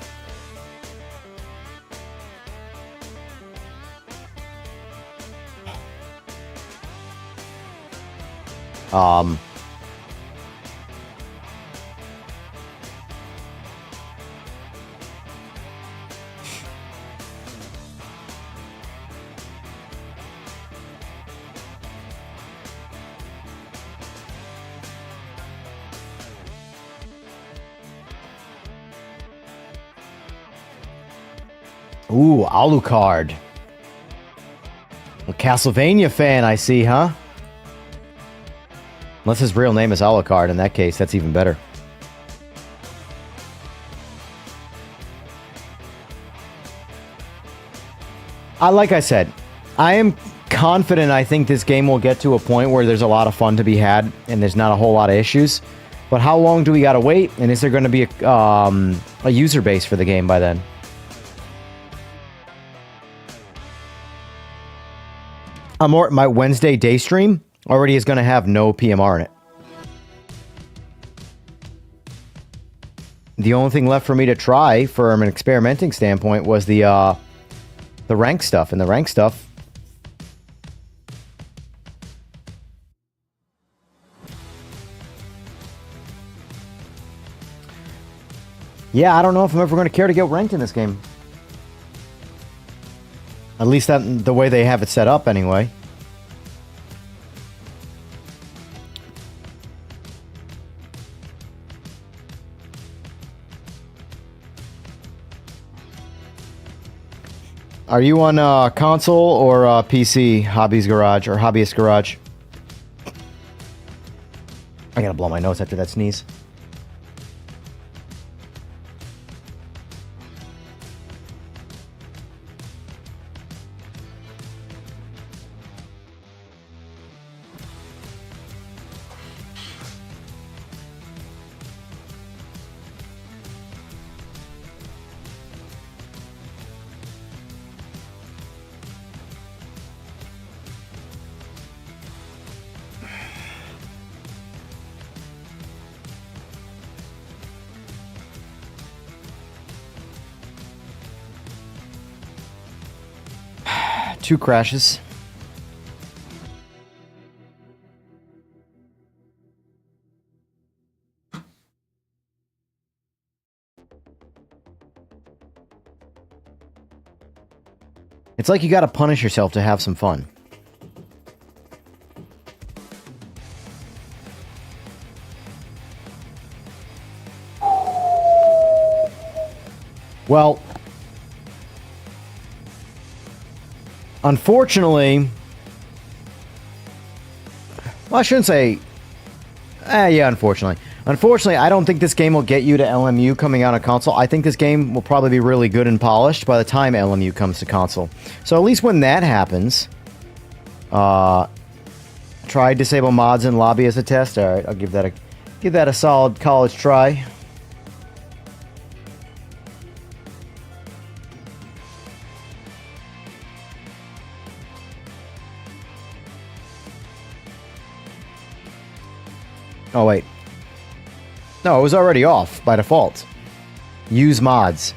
Ooh, Alucard. A Castlevania fan, I see, huh? Unless his real name is Alucard. In that case, that's even better. Like I said, I am confident I think this game will get to a point where there's a lot of fun to be had and there's not a whole lot of issues. But how long do we gotta wait? And is there going to be a user base for the game by then? My Wednesday day stream already is going to have no PMR in it. The only thing left for me to try from an experimenting standpoint was the rank stuff. And the rank stuff, yeah, I don't know if I'm ever going to care to get ranked in this game. At least that the way they have it set up, anyway. Are you on console or PC, Hobbyist Garage? I gotta blow my nose after that sneeze. Two crashes. It's like you gotta punish yourself to have some fun. Well, unfortunately, well, I shouldn't say, yeah, unfortunately. Unfortunately, I don't think this game will get you to LMU coming out on console. I think this game will probably be really good and polished by the time LMU comes to console. So at least when that happens, try disable mods in lobby as a test. All right, I'll give that a solid college try. Oh, wait. No, it was already off by default. Use mods.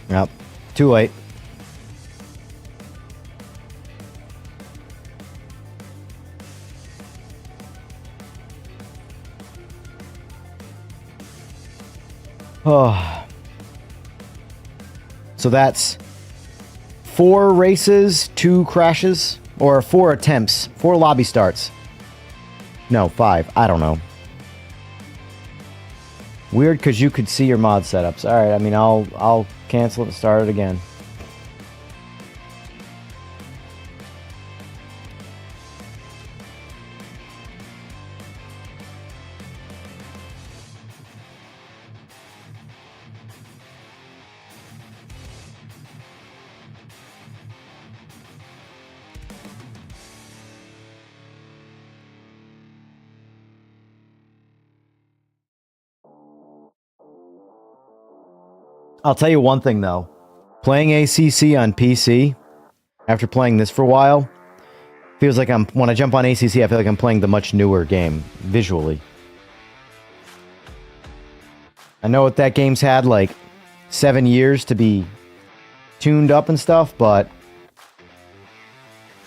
Yep. Too late. Oh. So that's 4 races, 2 crashes, or 4 attempts, 4 lobby starts. No, 5. I don't know. Weird because you could see your mod setups. All right, I mean, I'll cancel it and start it again. I'll tell you one thing though. Playing ACC on PC, after playing this for a while, feels like when I jump on ACC, I feel like I'm playing the much newer game, visually. I know that game's had like 7 years to be tuned up and stuff, but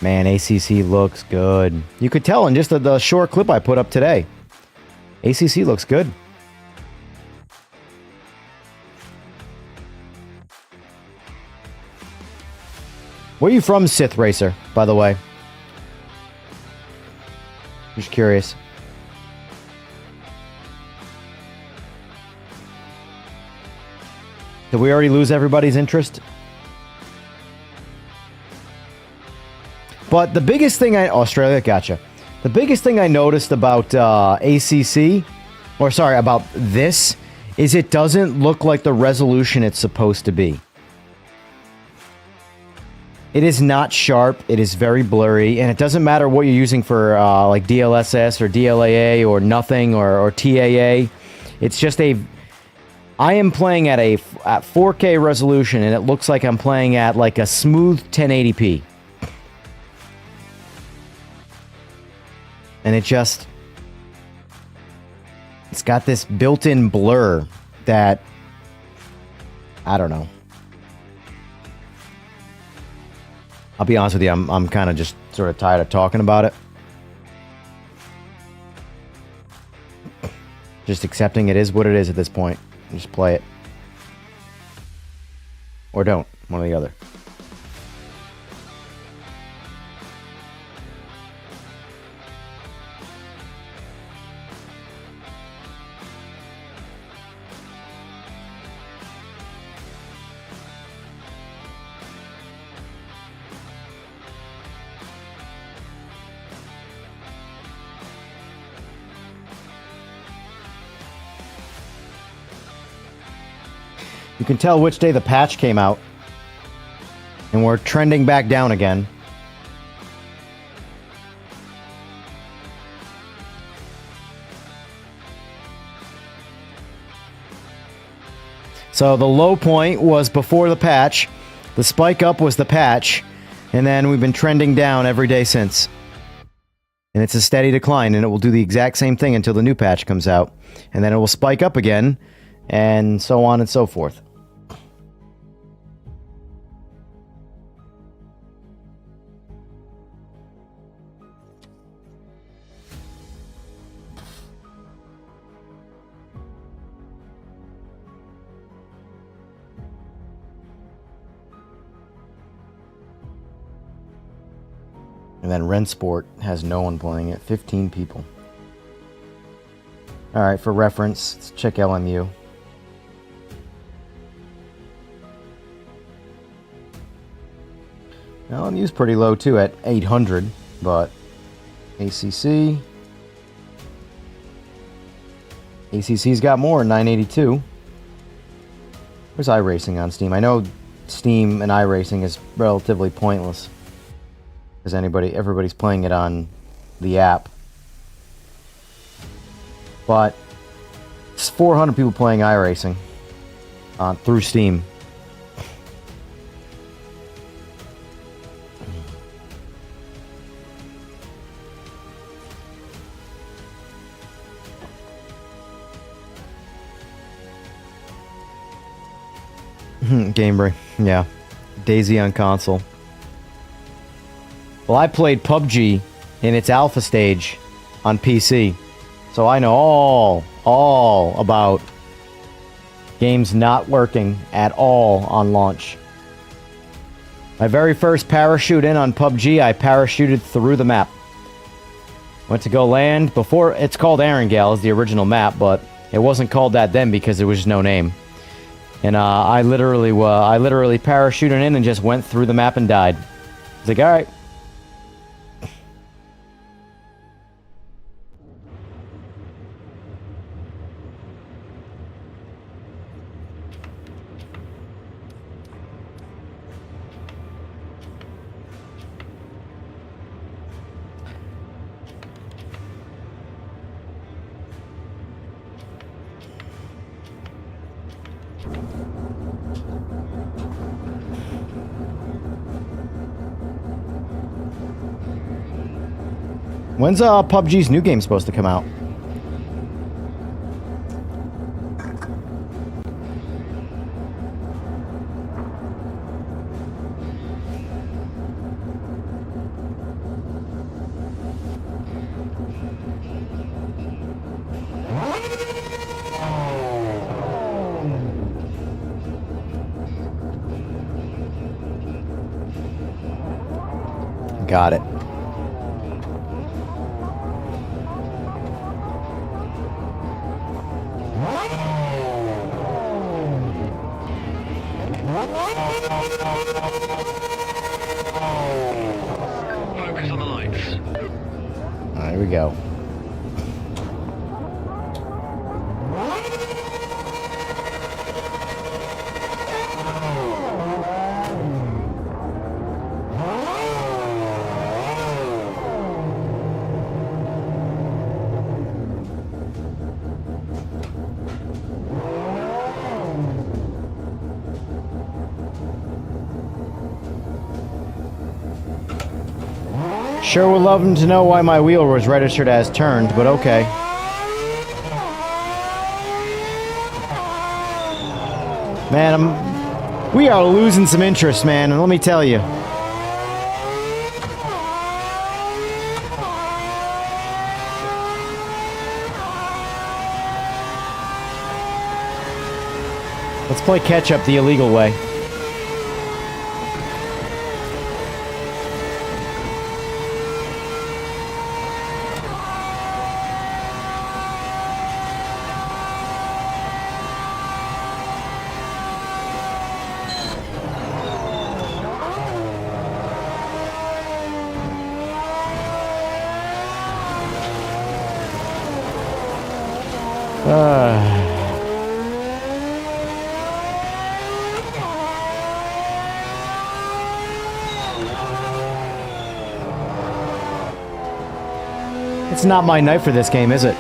man, ACC looks good. You could tell in just the short clip I put up today. ACC looks good. Where are you from, Sith Racer, by the way? Just curious. Did we already lose everybody's interest? But the biggest thing Australia, gotcha. The biggest thing I noticed about ACC, or sorry, about this, is it doesn't look like the resolution it's supposed to be. It is not sharp, it is very blurry, and it doesn't matter what you're using for like DLSS or DLAA or nothing or TAA. It's just I am playing at 4K resolution, and it looks like I'm playing at like a smooth 1080p. And it's got this built-in blur that, I don't know. I'll be honest with you, I'm kind of just sort of tired of talking about it. Just accepting it is what it is at this point. Just play it. Or don't. One or the other. You can tell which day the patch came out. And we're trending back down again. So the low point was before the patch. The spike up was the patch. And then we've been trending down every day since. And it's a steady decline, and it will do the exact same thing until the new patch comes out. And then it will spike up again, and so on and so forth. And then Rensport has no one playing it. 15 people. Alright, for reference, let's check LMU. LMU's pretty low too at 800, but ACC's got more, 982. Where's iRacing on Steam? I know Steam and iRacing is relatively pointless. Because everybody's playing it on the app. But it's 400 people playing iRacing through Steam. Gamebreak, yeah. Daisy on console. Well, I played PUBG in its alpha stage on PC, so I know all about Game's not working at all on launch. My very first parachute in on PUBG, I parachuted through the map. Went to go land. Before, it's called Erangel, is the original map, but it wasn't called that then because there was no name. And I literally parachuted in and just went through the map and died. I was like, alright. When's PUBG's new game supposed to come out? Got it. Focus on the lights. There we go. Sure would love to know why my wheel was registered as turned, but okay. Man, we are losing some interest, man, and let me tell you. Let's play catch up the illegal way. It's not my night for this game, is it?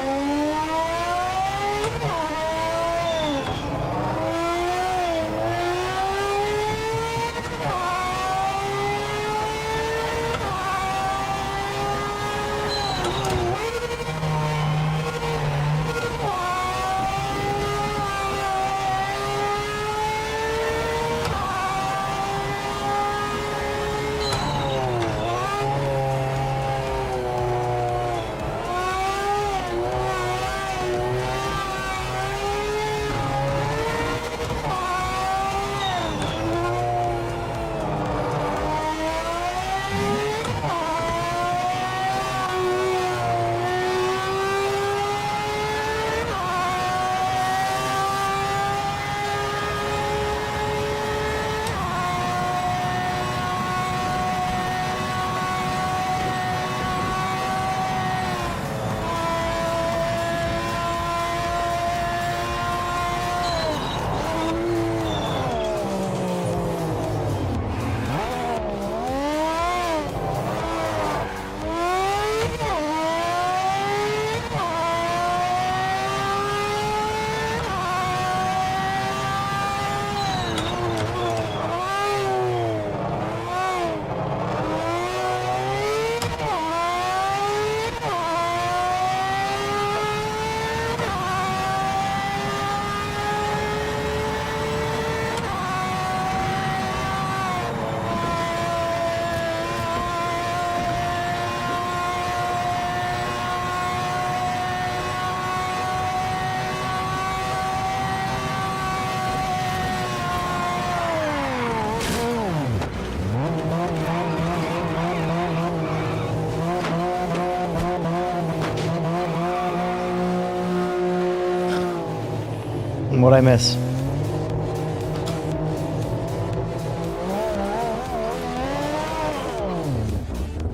What'd I miss?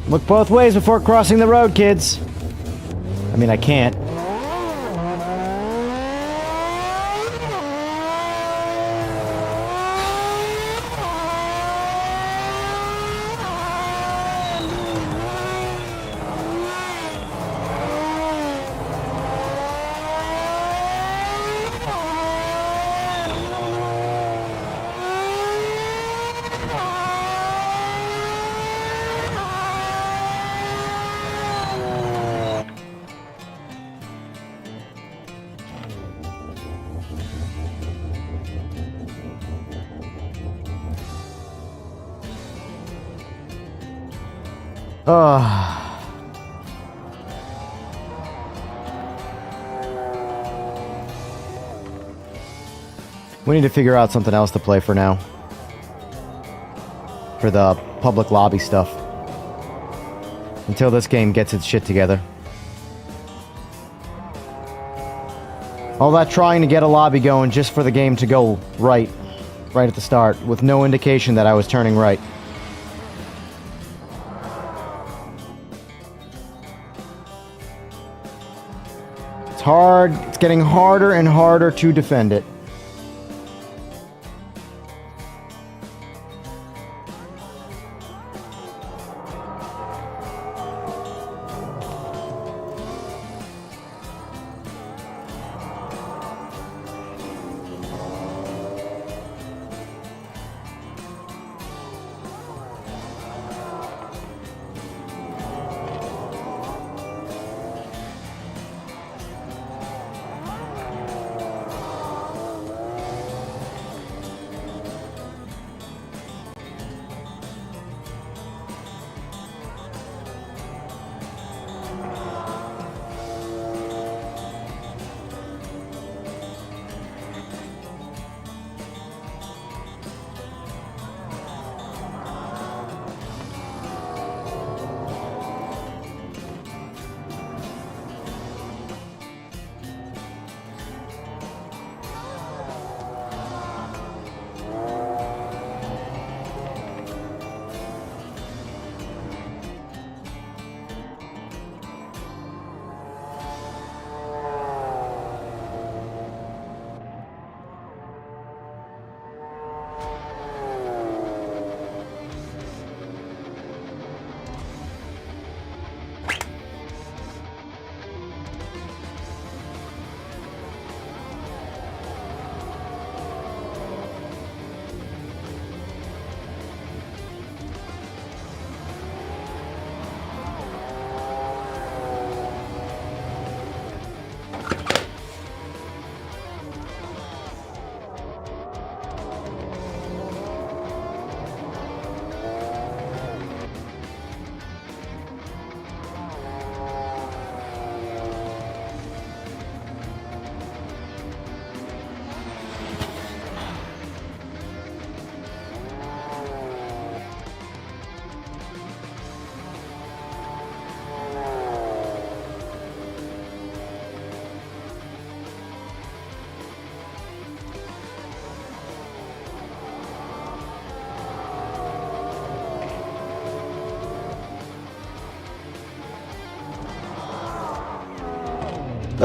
Look both ways before crossing the road, kids. I mean, I can't. We need to figure out something else to play for now. For the public lobby stuff. Until this game gets its shit together. All that trying to get a lobby going just for the game to go right. Right at the start. With no indication that I was turning right. It's hard. It's getting harder and harder to defend it.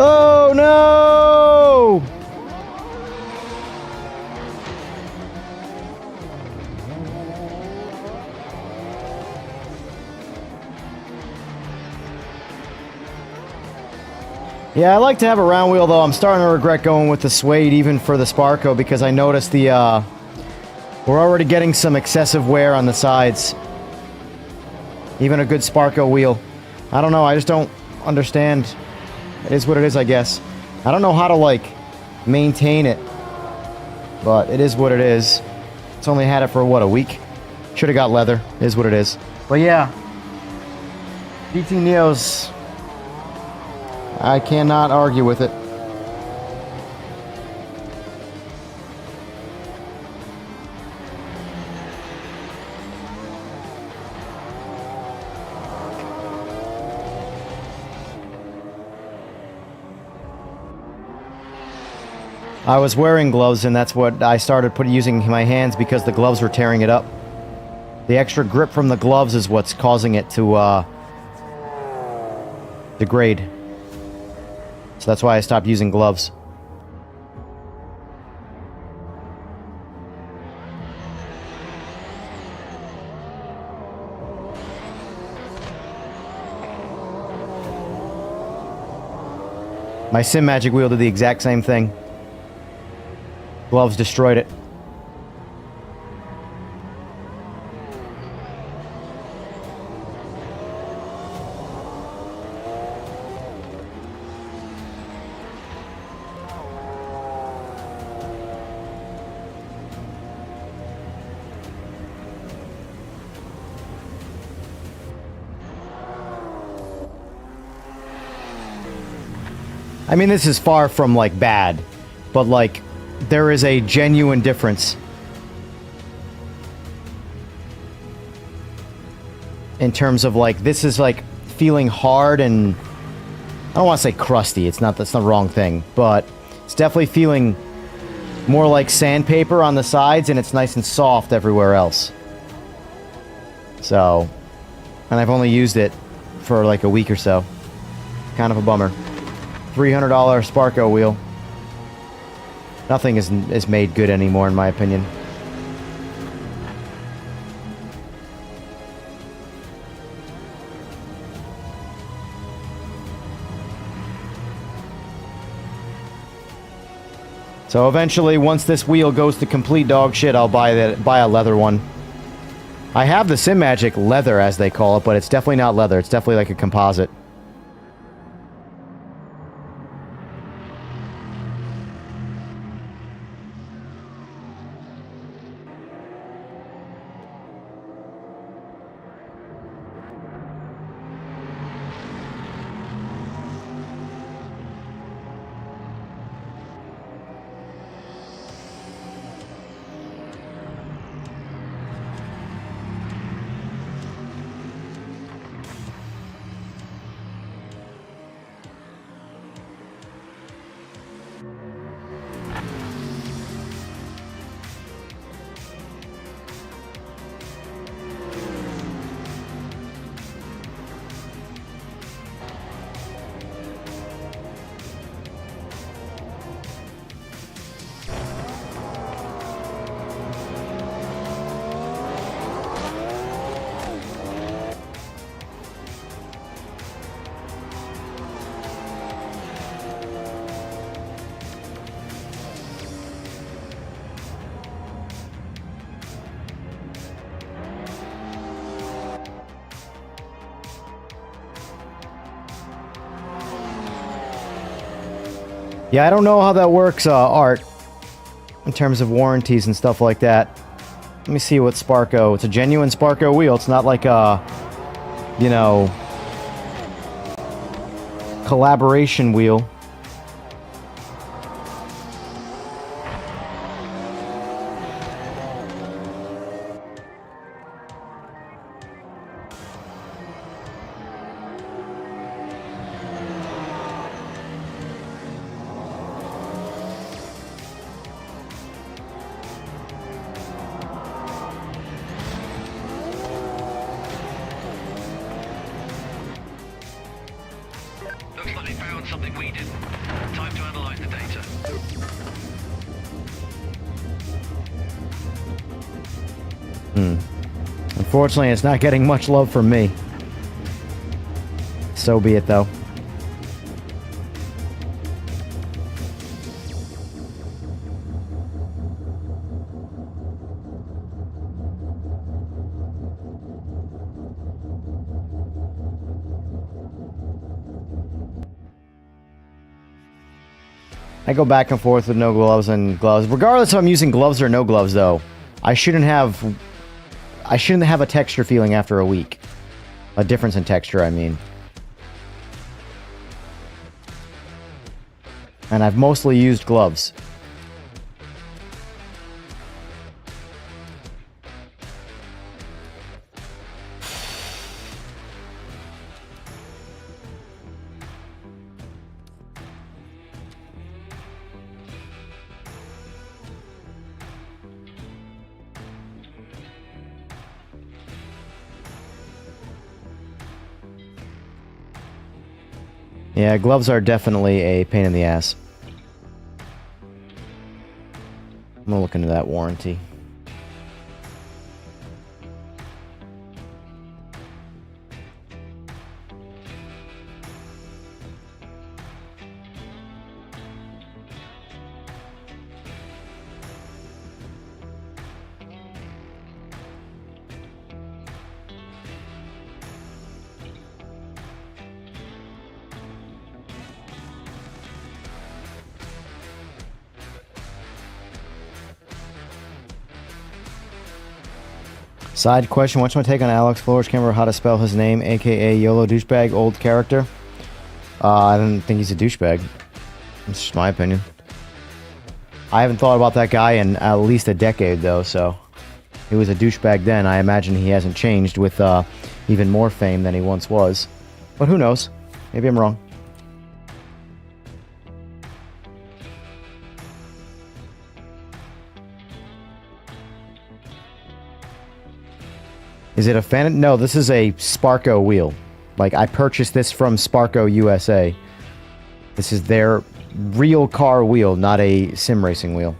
Oh no! Yeah, I like to have a round wheel, though. I'm starting to regret going with the suede even for the Sparco because I noticed the, we're already getting some excessive wear on the sides. Even a good Sparco wheel. I don't know, I just don't understand. It is what it is, I guess. I don't know how to, like, maintain it. But it is what it is. It's only had it for, what, a week? Should have got leather. It is what it is. But yeah. GT Neos... I cannot argue with it. I was wearing gloves, and that's what I started using my hands because the gloves were tearing it up. The extra grip from the gloves is what's causing it to degrade. So that's why I stopped using gloves. My Simagic wheel did the exact same thing. Gloves destroyed it. I mean, this is far from, like, bad, but, like, there is a genuine difference in terms of, like, this is, like, feeling hard and, I don't want to say crusty, that's not the wrong thing, but it's definitely feeling more like sandpaper on the sides, and it's nice and soft everywhere else. So, and I've only used it for, like, a week or so. Kind of a bummer. $300 Sparco wheel. Nothing is made good anymore, in my opinion. So eventually, once this wheel goes to complete dog shit, I'll buy a leather one. I have the Simagic leather, as they call it, but it's definitely not leather. It's definitely like a composite. Yeah, I don't know how that works, Art, in terms of warranties and stuff like that. Let me see what Sparco... It's a genuine Sparco wheel. It's not like a, you know, collaboration wheel. Looks like they found something we didn't. Time to analyze the data. Unfortunately, it's not getting much love from me. So be it, though. I go back and forth with no gloves and gloves. Regardless if I'm using gloves or no gloves, though, I shouldn't have a texture feeling after a week. A difference in texture, I mean. And I've mostly used gloves. Yeah, gloves are definitely a pain in the ass. I'm gonna look into that warranty. Side question, what's my take on Alex Flores? Can't remember how to spell his name, aka YOLO douchebag, old character. I don't think he's a douchebag. It's just my opinion. I haven't thought about that guy in at least a decade, though, so... He was a douchebag then. I imagine he hasn't changed with even more fame than he once was. But who knows? Maybe I'm wrong. Is it a fan? No, this is a Sparco wheel. Like, I purchased this from Sparco USA. This is their real car wheel, not a sim racing wheel.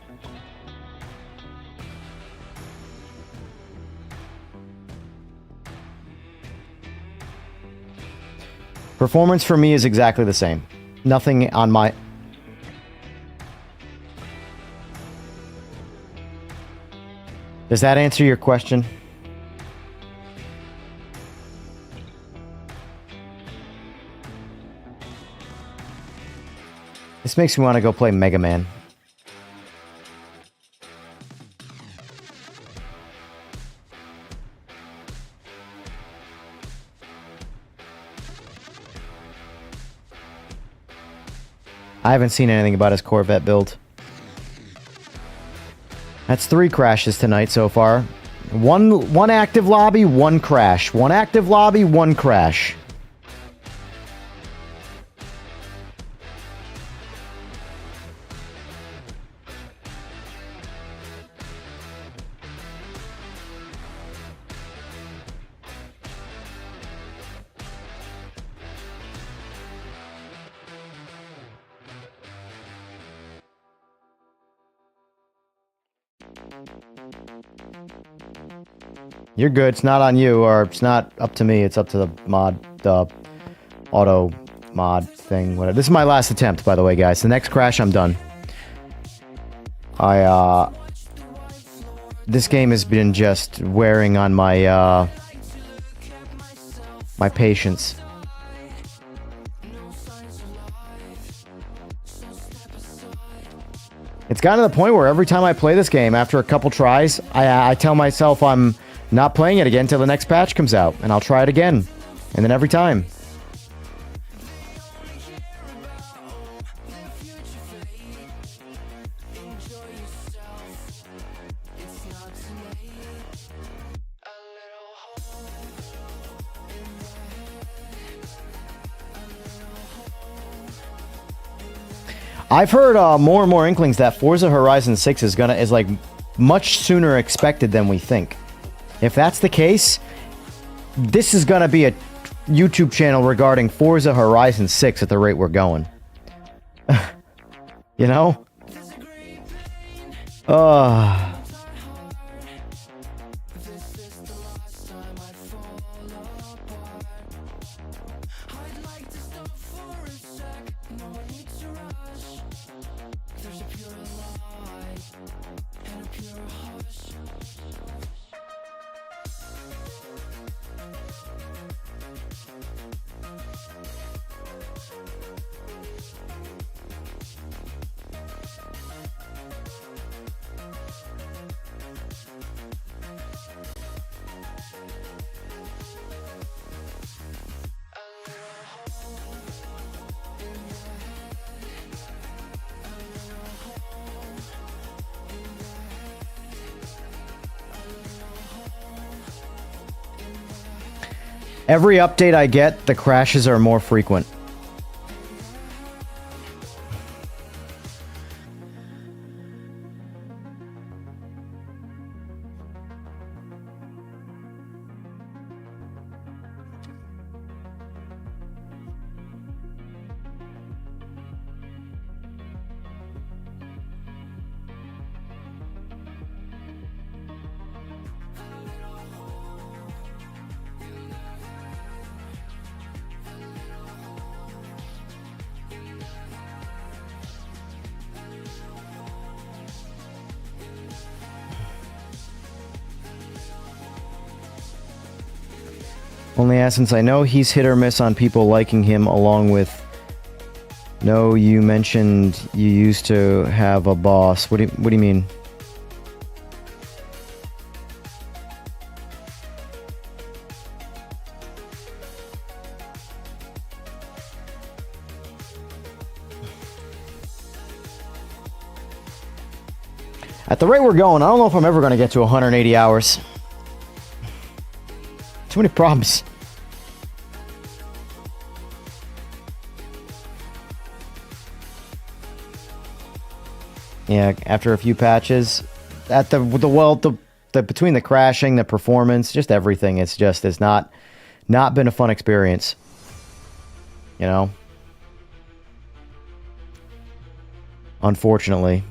Performance for me is exactly the same. Nothing on my... Does that answer your question? This makes me want to go play Mega Man. I haven't seen anything about his Corvette build. That's 3 crashes tonight so far. One active lobby, 1 crash. 1 active lobby, 1 crash. You're good. It's not on you, or it's not up to me. It's up to the auto mod thing. Whatever. This is my last attempt, by the way, guys. The next crash, I'm done. This game has been just wearing on my my patience. It's gotten to the point where every time I play this game, after a couple tries, I tell myself I'm not playing it again until the next patch comes out, and I'll try it again. And then every time. I've heard more and more inklings that Forza Horizon 6 is like much sooner expected than we think. If that's the case, this is gonna be a YouTube channel regarding Forza Horizon 6 at the rate we're going. You know? Every update I get, the crashes are more frequent. Only ask since I know he's hit or miss on people liking him, along with... No, you mentioned you used to have a boss. What do you mean? At the rate we're going, I don't know if I'm ever going to get to 180 hours. Too many problems. Yeah, after a few patches, at the between the crashing, the performance, just everything, it's not been a fun experience. You know? Unfortunately.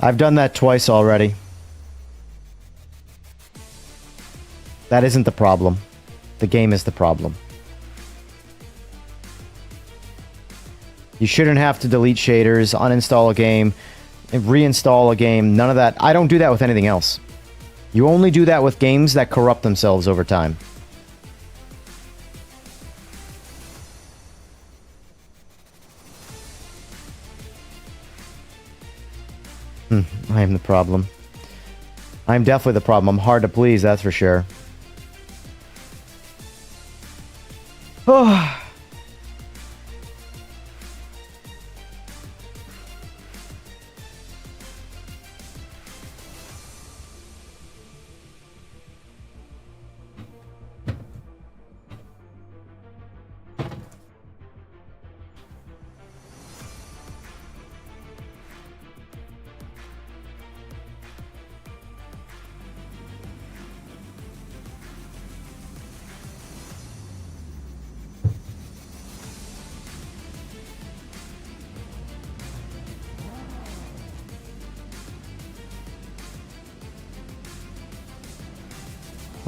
I've done that twice already. That isn't the problem. The game is the problem. You shouldn't have to delete shaders, uninstall a game, and reinstall a game. None of that. I don't do that with anything else. You only do that with games that corrupt themselves over time. I am the problem. I'm definitely the problem. I'm hard to please, that's for sure. Oh.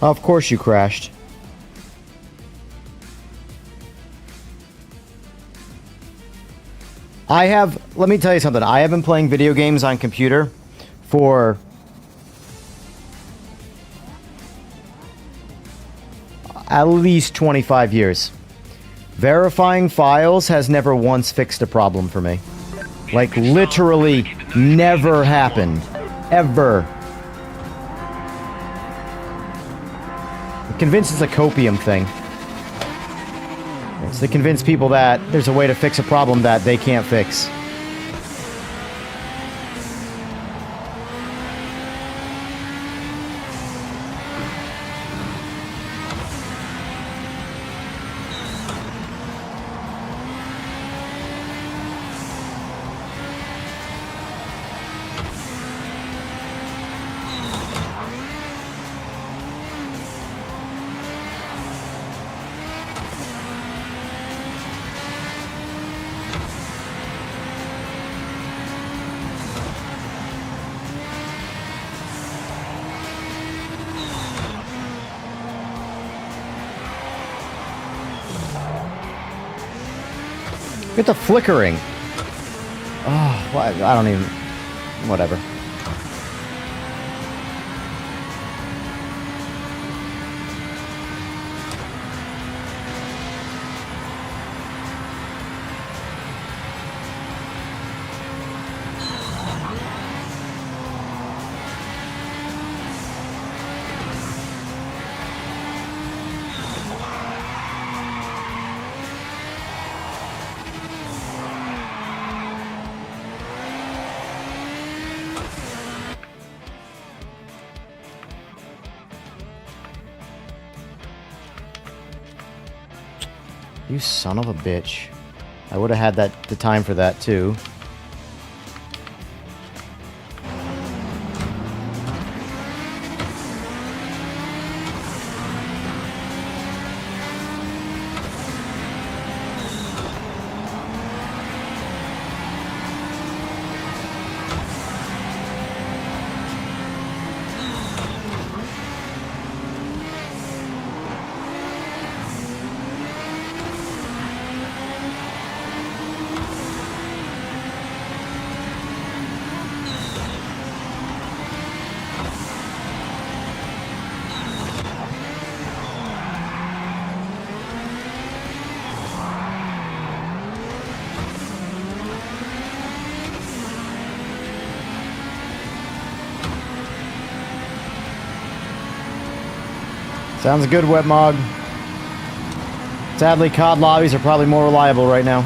Of course you crashed. Let me tell you something. I have been playing video games on computer for at least 25 years. Verifying files has never once fixed a problem for me. Like, literally never happened. Ever. I'm convinced it's a copium thing. It's to convince people that there's a way to fix a problem that they can't fix. Get the flickering. Oh, well, I don't even... Whatever. You son of a bitch. I would have had the time for that too. Sounds good, Webmog. Sadly, COD lobbies are probably more reliable right now.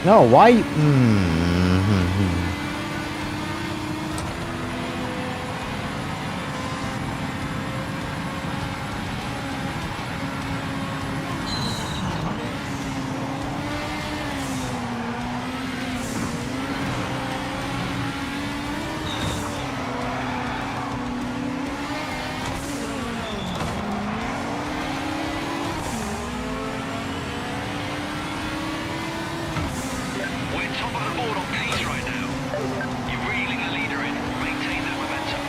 No, why? We're top of the board on pace right now. You're reeling the leader in. Maintain that momentum.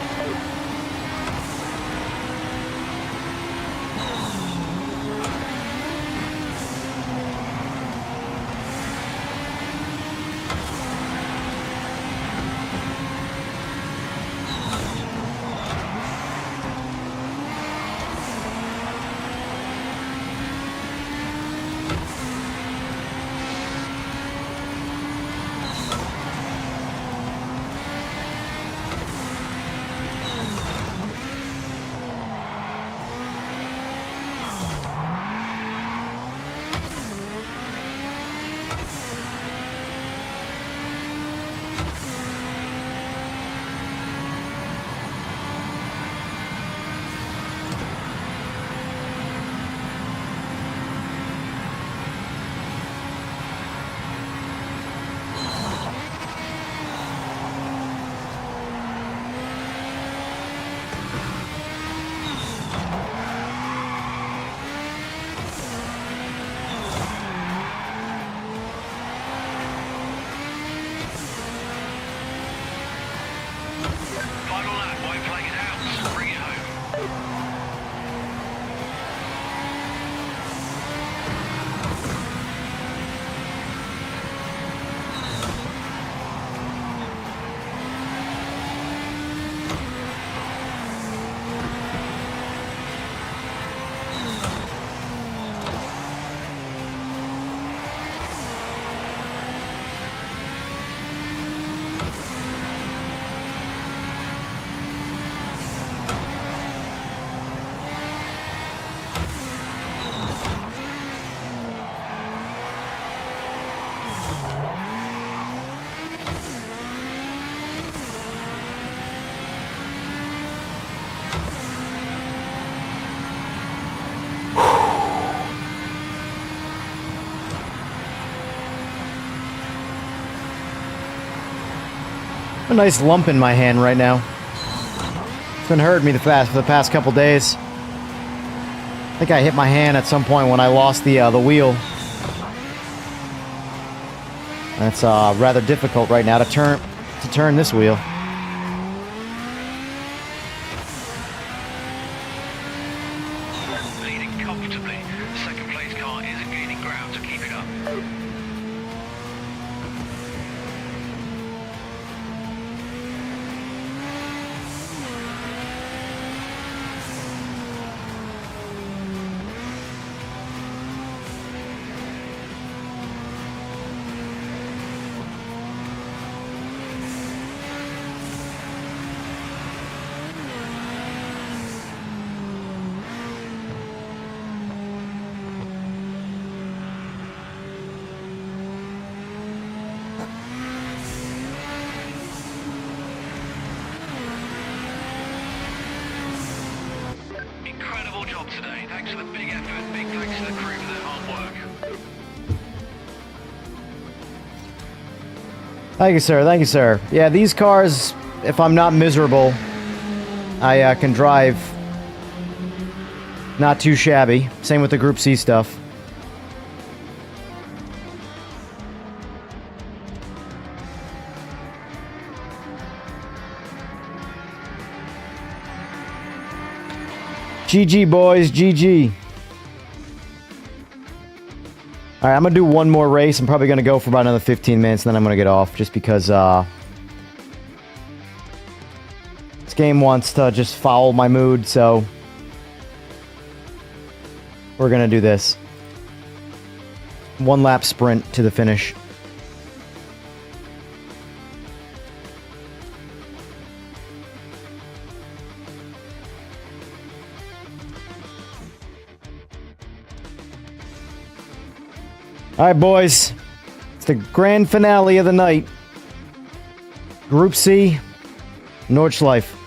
Final lap. Why playing it out? Bring it home. A nice lump in my hand right now. It's been hurting me for the past couple days. I think I hit my hand at some point when I lost the wheel. That's rather difficult right now to turn this wheel. Leading comfortably. Second place car isn't gaining ground, so keep it up. job today. Thanks for the big effort. Big thanks to the crew for their hard work. Thank you, sir. Thank you, sir. Yeah, these cars, if I'm not miserable, I can drive not too shabby. Same with the Group C stuff. GG, boys. GG. Alright, I'm going to do one more race. I'm probably going to go for about another 15 minutes, and then I'm going to get off, just because, this game wants to just foul my mood, so we're going to do this. One lap sprint to the finish. Alright, boys. It's the grand finale of the night. Group C, Nordschleife.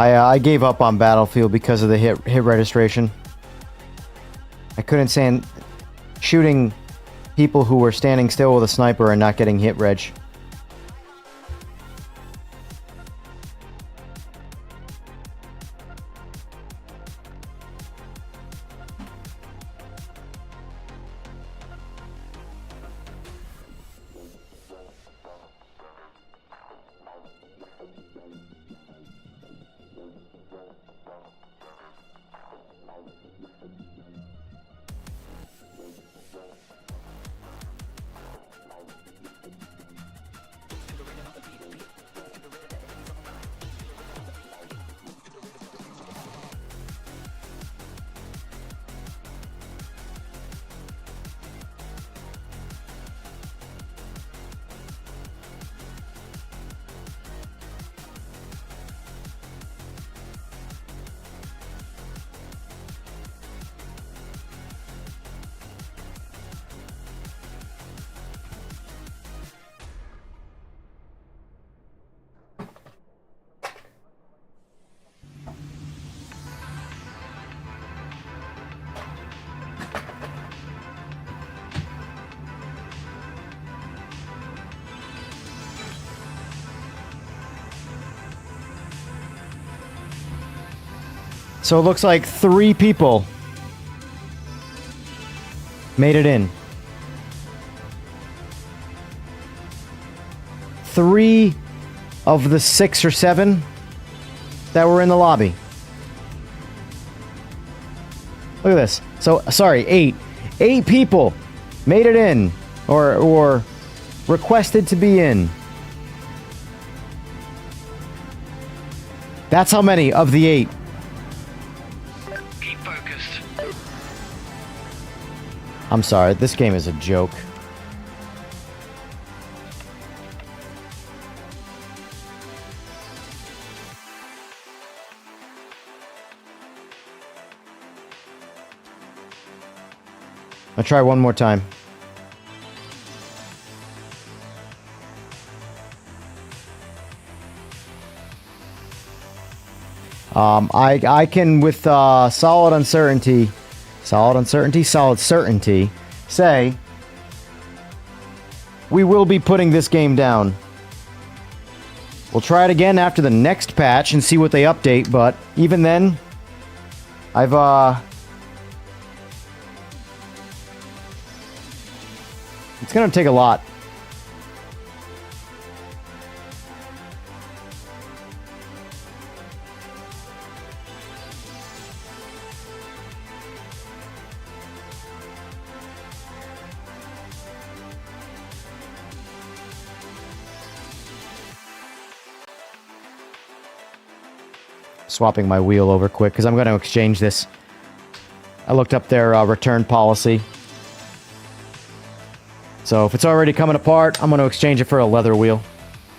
I gave up on Battlefield because of the hit registration. I couldn't stand shooting people who were standing still with a sniper and not getting hit reg. So it looks like 3 people made it in. 3 of the 6 or 7 that were in the lobby. Look at this. So, sorry, 8. 8 people made it in, or requested to be in. That's how many of the 8. Keep focused. I'm sorry, this game is a joke. I'll try one more time. I can with solid certainty say we will be putting this game down. We'll try it again after the next patch and see what they update, but even then, it's gonna take a lot. Swapping my wheel over quick because I'm going to exchange this. I looked up their return policy. So if it's already coming apart, I'm going to exchange it for a leather wheel.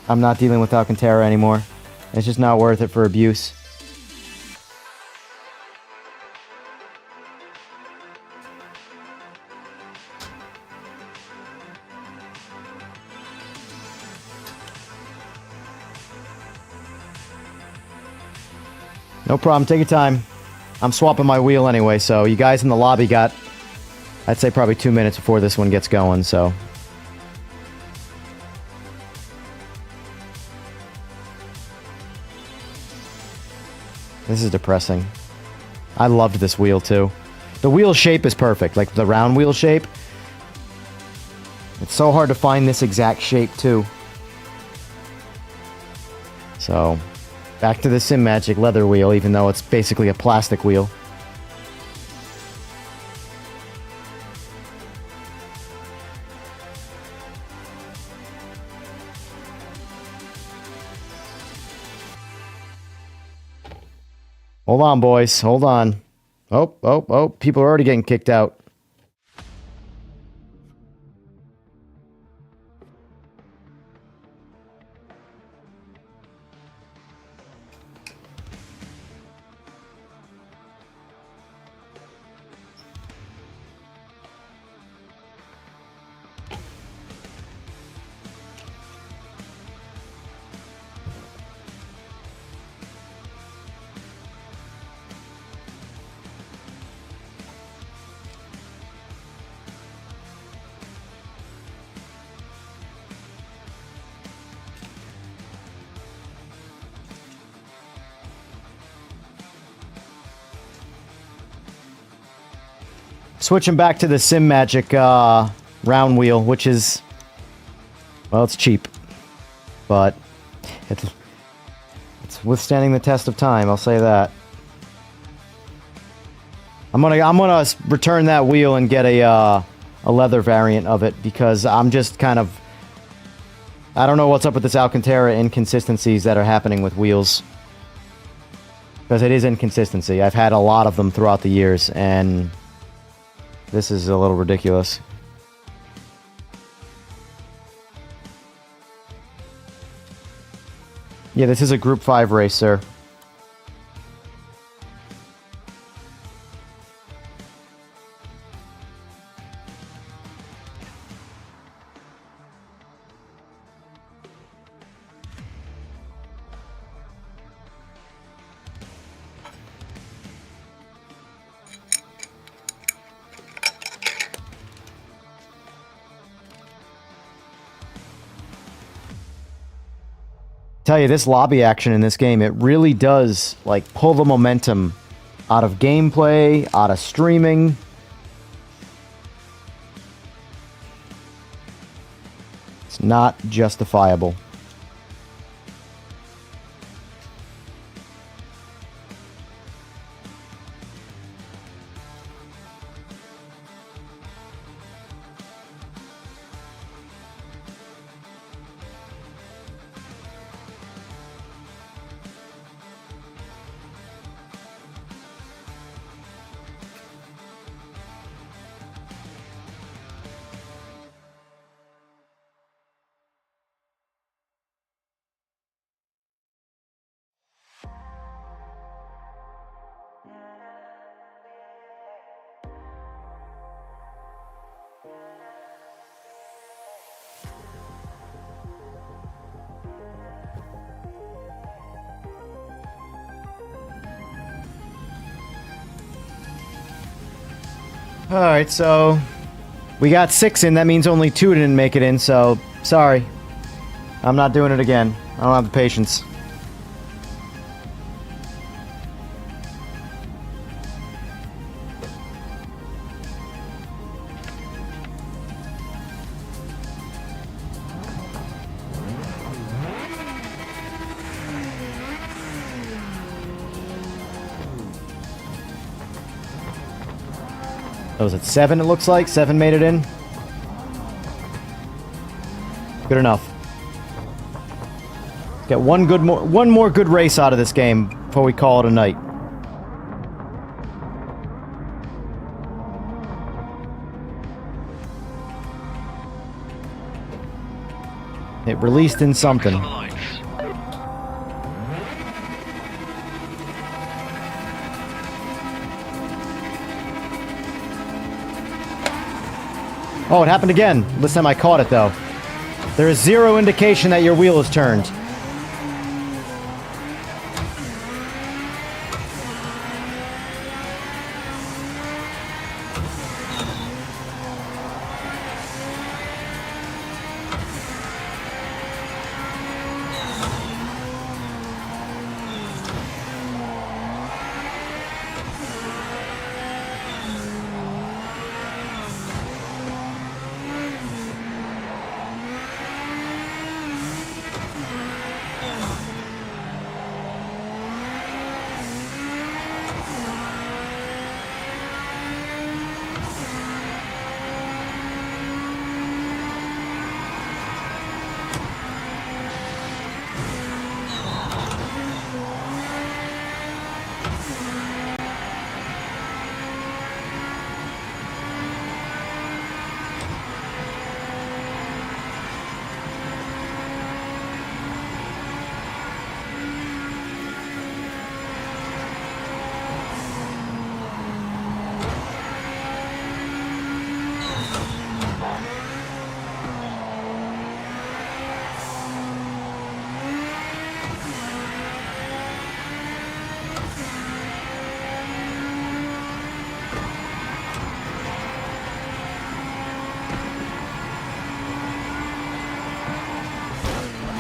I'm not dealing with Alcantara anymore. It's just not worth it for abuse. No problem, take your time. I'm swapping my wheel anyway, so you guys in the lobby got, I'd say probably 2 minutes before this one gets going, so. This is depressing. I loved this wheel too. The wheel shape is perfect, like the round wheel shape. It's so hard to find this exact shape too. So, back to the Simagic leather wheel, even though it's basically a plastic wheel. Hold on, boys. Hold on. Oh. People are already getting kicked out. Switching back to the Simagic round wheel, which is, well, it's cheap, but it's withstanding the test of time. I'll say that. I'm gonna return that wheel and get a leather variant of it because I'm just kind of, I don't know what's up with this Alcantara inconsistencies that are happening with wheels. Because it is inconsistency. I've had a lot of them throughout the years, and this is a little ridiculous. Yeah, this is a Group 5 race, sir. Tell you, this lobby action in this game, it really does like pull the momentum out of gameplay, out of streaming. It's not justifiable. Alright, so we got 6 in. That means only 2 didn't make it in, so sorry. I'm not doing it again. I don't have the patience. That was at 7, it looks like. 7 made it in. Good enough. Get one more good race out of this game before we call it a night. It released in something. On the lights. Oh, it happened again. This time I caught it, though. There is 0 indication that your wheel is turned.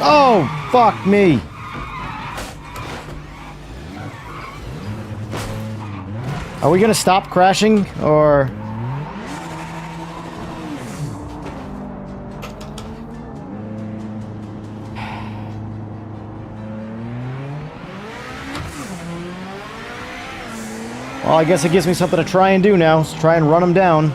Oh, fuck me. Are we gonna stop crashing, or... Well, I guess it gives me something to try and do now. Let's try and run them down.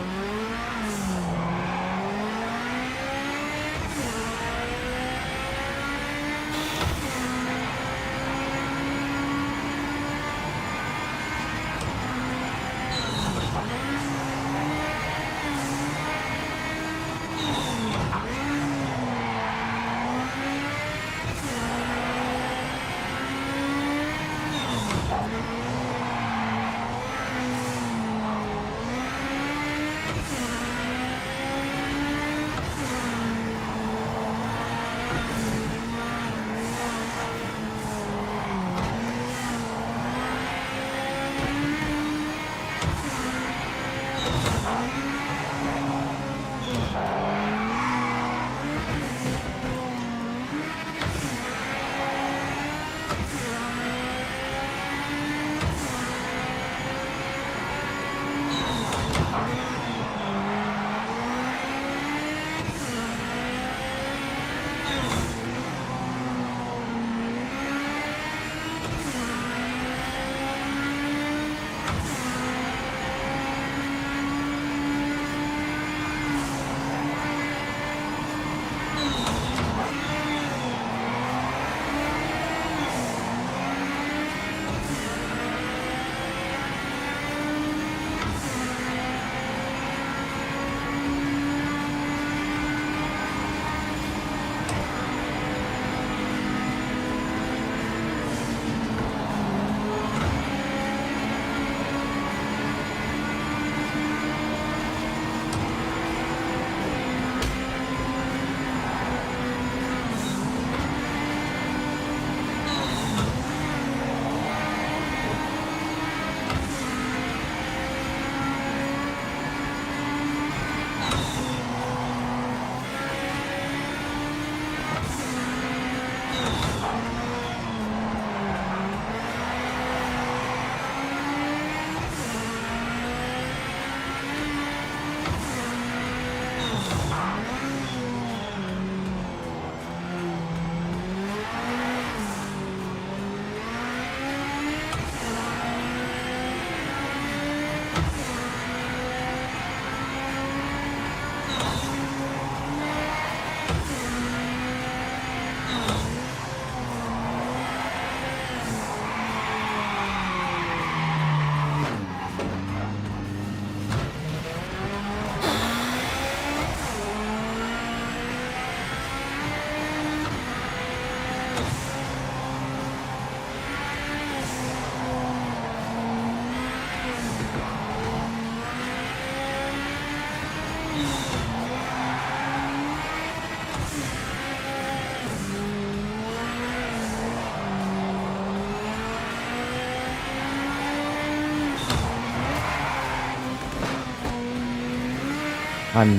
I'm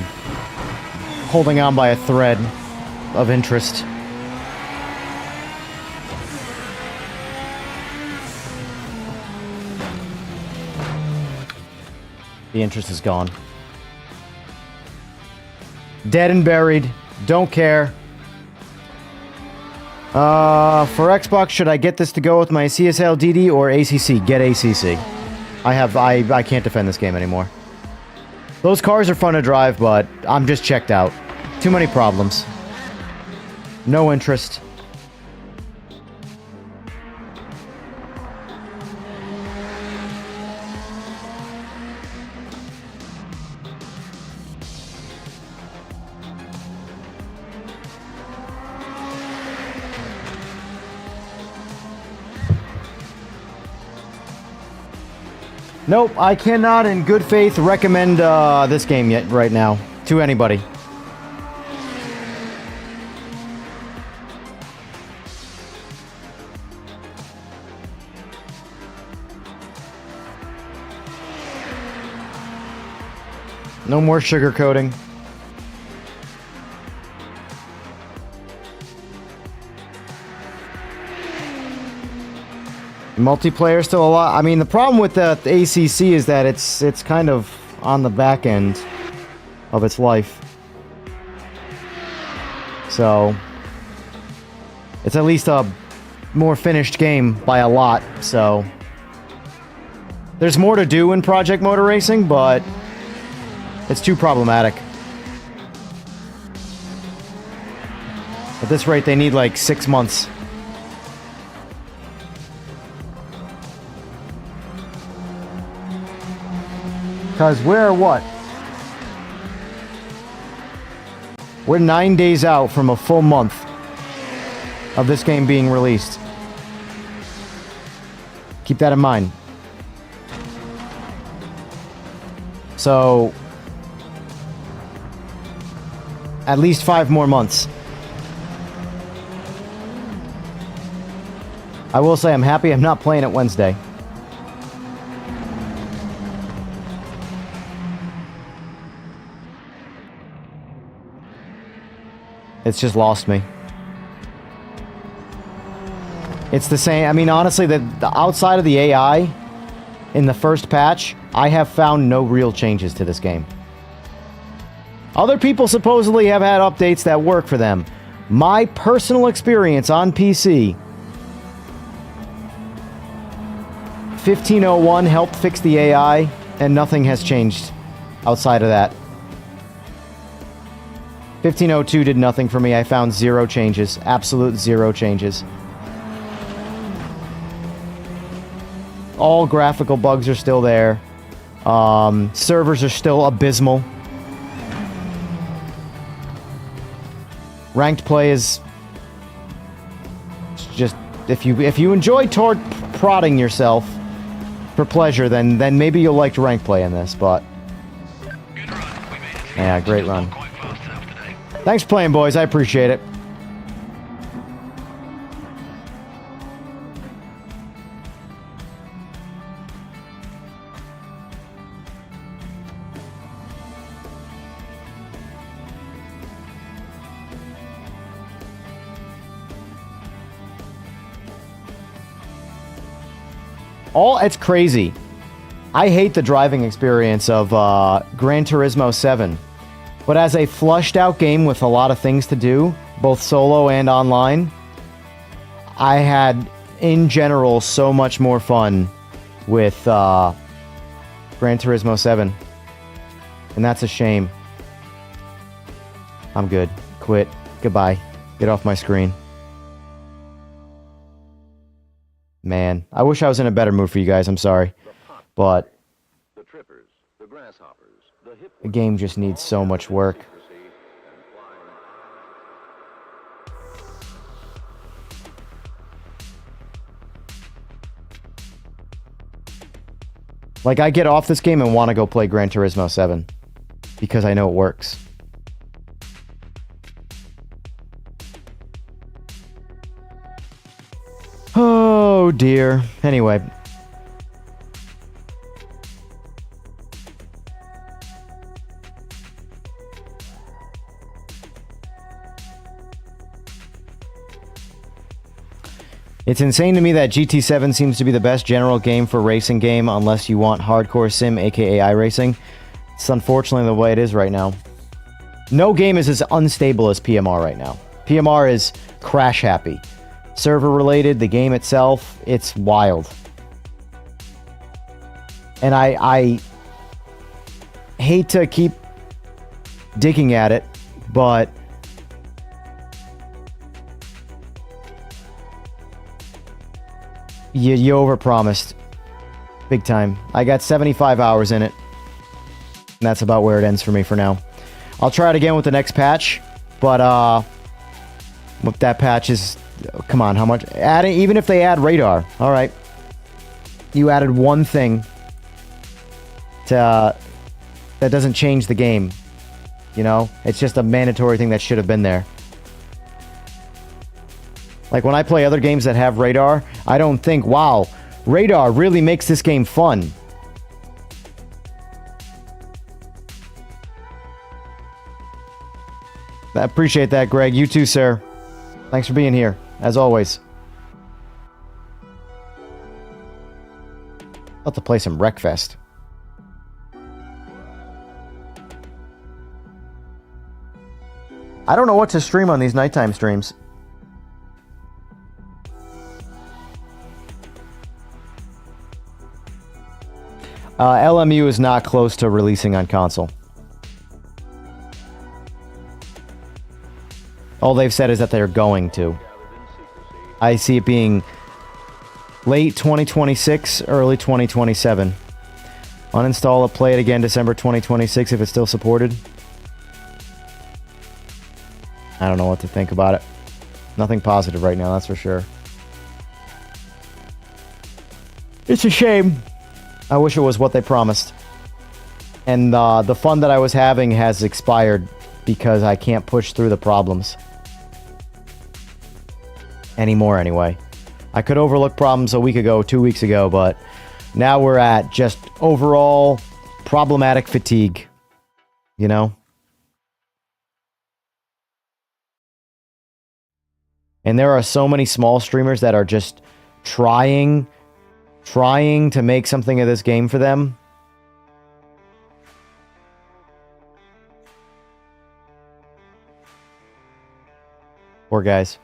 holding on by a thread of interest. The interest is gone. Dead and buried. Don't care. For Xbox, should I get this to go with my CSL DD or ACC? Get ACC. I can't defend this game anymore. Those cars are fun to drive, but I'm just checked out. Too many problems. No interest. Nope, I cannot in good faith recommend this game yet right now to anybody. No more sugarcoating. Multiplayer still a lot. I mean, the problem with the ACC is that it's kind of on the back end of its life. So it's at least a more finished game by a lot. So there's more to do in Project Motor Racing, but it's too problematic. At this rate, they need like 6 months. Because we're what? We're 9 days out from a full month of this game being released. Keep that in mind. So, at least 5 more months. I will say I'm happy I'm not playing it Wednesday. It's just lost me. It's the same. I mean, honestly, the outside of the AI in the first patch, I have found no real changes to this game. Other people supposedly have had updates that work for them. My personal experience on PC, 1501 helped fix the AI, and nothing has changed outside of that. 1502 did nothing for me. I found 0 changes. Absolute 0 changes. All graphical bugs are still there. Servers are still abysmal. Ranked play is just, if you enjoy prodding yourself for pleasure, then maybe you'll like to rank play in this, but Good run. We made it. yeah, great Still run. not quite fast enough today. Thanks for playing, boys. I appreciate it. It's crazy. I hate the driving experience of Gran Turismo 7. But as a flushed out game with a lot of things to do, both solo and online, I had, in general, so much more fun with Gran Turismo 7. And that's a shame. I'm good. Quit. Goodbye. Get off my screen. Man, I wish I was in a better mood for you guys. I'm sorry. But The trippers, the grasshoppers, the hip the game just needs so much work. Like, I get off this game and want to go play Gran Turismo 7 because I know it works. Oh dear. Anyway. It's insane to me that GT7 seems to be the best general game for racing game unless you want hardcore sim, aka iRacing. It's unfortunately the way it is right now. No game is as unstable as PMR right now. PMR is crash happy. Server related, the game itself, it's wild. And I hate to keep digging at it, but you overpromised big time. I got 75 hours in it, and that's about where it ends for me for now. I'll try it again with the next patch, but what that patch is, come on, how much? Adding, even if they add radar, all right. You added one thing to that doesn't change the game. You know, it's just a mandatory thing that should have been there. Like when I play other games that have radar, I don't think, wow, radar really makes this game fun. I appreciate that, Greg. You too, sir. Thanks for being here, as always. I'll have to play some Wreckfest. I don't know what to stream on these nighttime streams. LMU is not close to releasing on console. All they've said is that they're going to. I see it being late 2026, early 2027. Uninstall it, play it again December 2026 if it's still supported. I don't know what to think about it. Nothing positive right now, that's for sure. It's a shame. I wish it was what they promised. And the fun that I was having has expired because I can't push through the problems. Anymore, anyway. I could overlook problems a week ago, 2 weeks ago, but now we're at just overall problematic fatigue. You know? And there are so many small streamers that are just trying to make something of this game for them. Poor guys.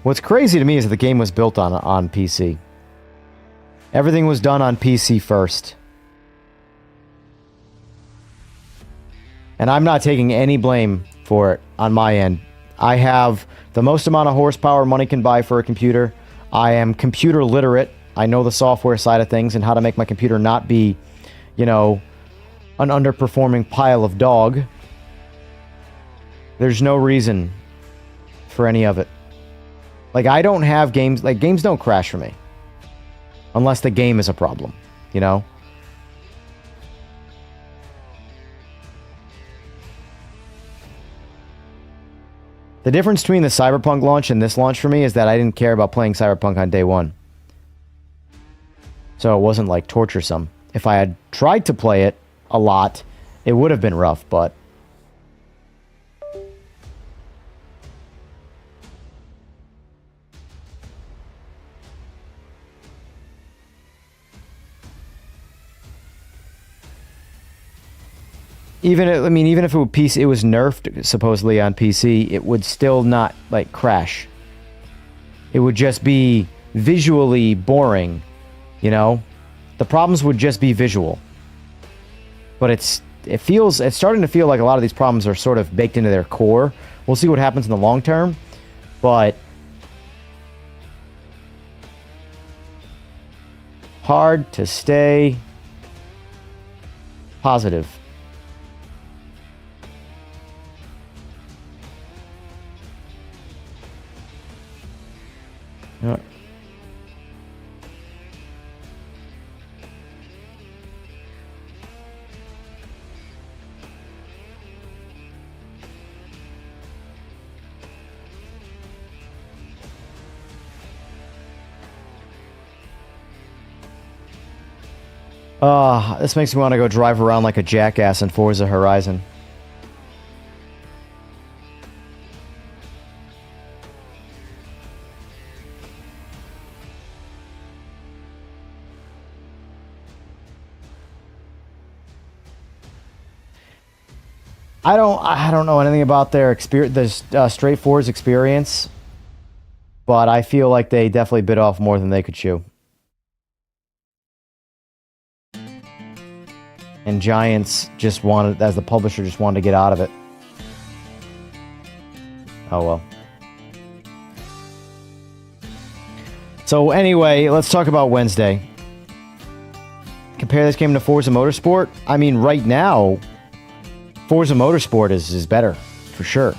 What's crazy to me is that the game was built on PC. Everything was done on PC first. And I'm not taking any blame for it on my end. I have the most amount of horsepower money can buy for a computer. I am computer literate. I know the software side of things and how to make my computer not be, you know, an underperforming pile of dog. There's no reason for any of it. Like, I don't have games... Like, games don't crash for me. Unless the game is a problem, you know? The difference between the Cyberpunk launch and this launch for me is that I didn't care about playing Cyberpunk on day one. So it wasn't, like, torturesome. If I had tried to play it a lot, it would have been rough, but... Even if it was PC, it was nerfed supposedly on PC, it would still not like crash. It would just be visually boring, you know? The problems would just be visual. But it's starting to feel like a lot of these problems are sort of baked into their core. We'll see what happens in the long term, but hard to stay positive. Yeah. This makes me want to go drive around like a jackass in Forza Horizon. I don't know anything about their experience, the Straight Forwards experience, but I feel like they definitely bit off more than they could chew. And Giants just wanted, as the publisher, just wanted to get out of it. Oh well. So anyway, let's talk about Wednesday. Compare this game to Forza Motorsport. I mean, right now, Forza Motorsport is better, for sure.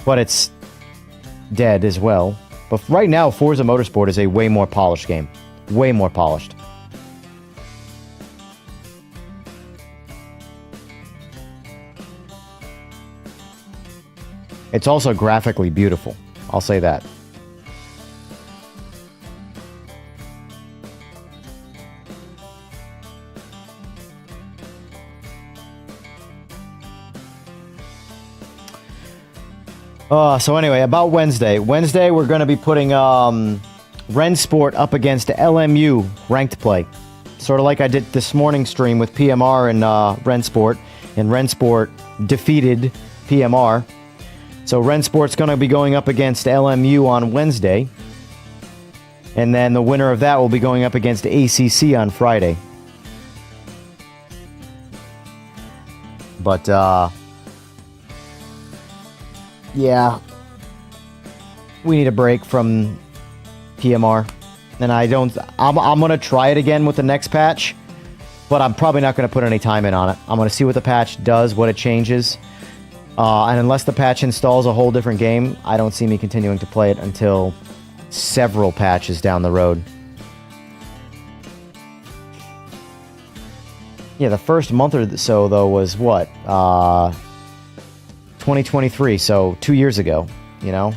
But it's dead as well. But right now, Forza Motorsport is a way more polished game. Way more polished. It's also graphically beautiful. I'll say that. So anyway, about Wednesday. Wednesday, we're going to be putting Rensport up against LMU ranked play. Sort of like I did this morning stream with PMR and Rensport. And Rensport defeated PMR. So Rensport's going to be going up against LMU on Wednesday. And then the winner of that will be going up against ACC on Friday. But, yeah, we need a break from PMR, and I'm going to try it again with the next patch, but I'm probably not going to put any time in on it. I'm going to see what the patch does, what it changes, and unless the patch installs a whole different game, I don't see me continuing to play it until several patches down the road. Yeah, the first month or so, though, was what? 2023, so 2 years ago, you know?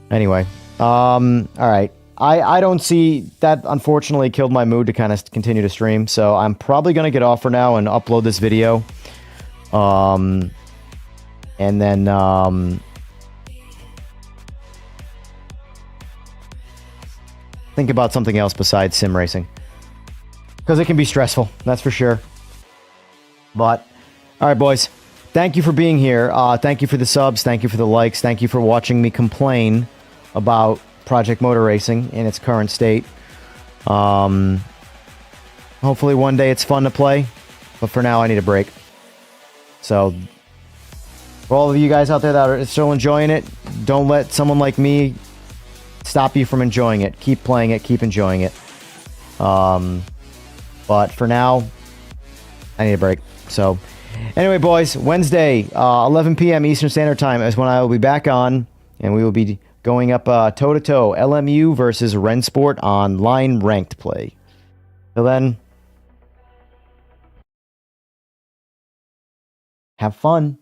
Anyway, alright. I don't see... That, unfortunately, killed my mood to kind of continue to stream, so I'm probably going to get off for now and upload this video. And then, think about something else besides sim racing. Because it can be stressful, that's for sure. But, alright boys, thank you for being here. Thank you for the subs, thank you for the likes, thank you for watching me complain about Project Motor Racing in its current state. Hopefully one day it's fun to play, but for now I need a break. So, for all of you guys out there that are still enjoying it, don't let someone like me stop you from enjoying it. Keep playing it, keep enjoying it. But for now, I need a break. So, anyway, boys, Wednesday, 11 p.m. Eastern Standard Time is when I will be back on, and we will be going up toe-to-toe, LMU versus Rensport online ranked play. Till then, have fun.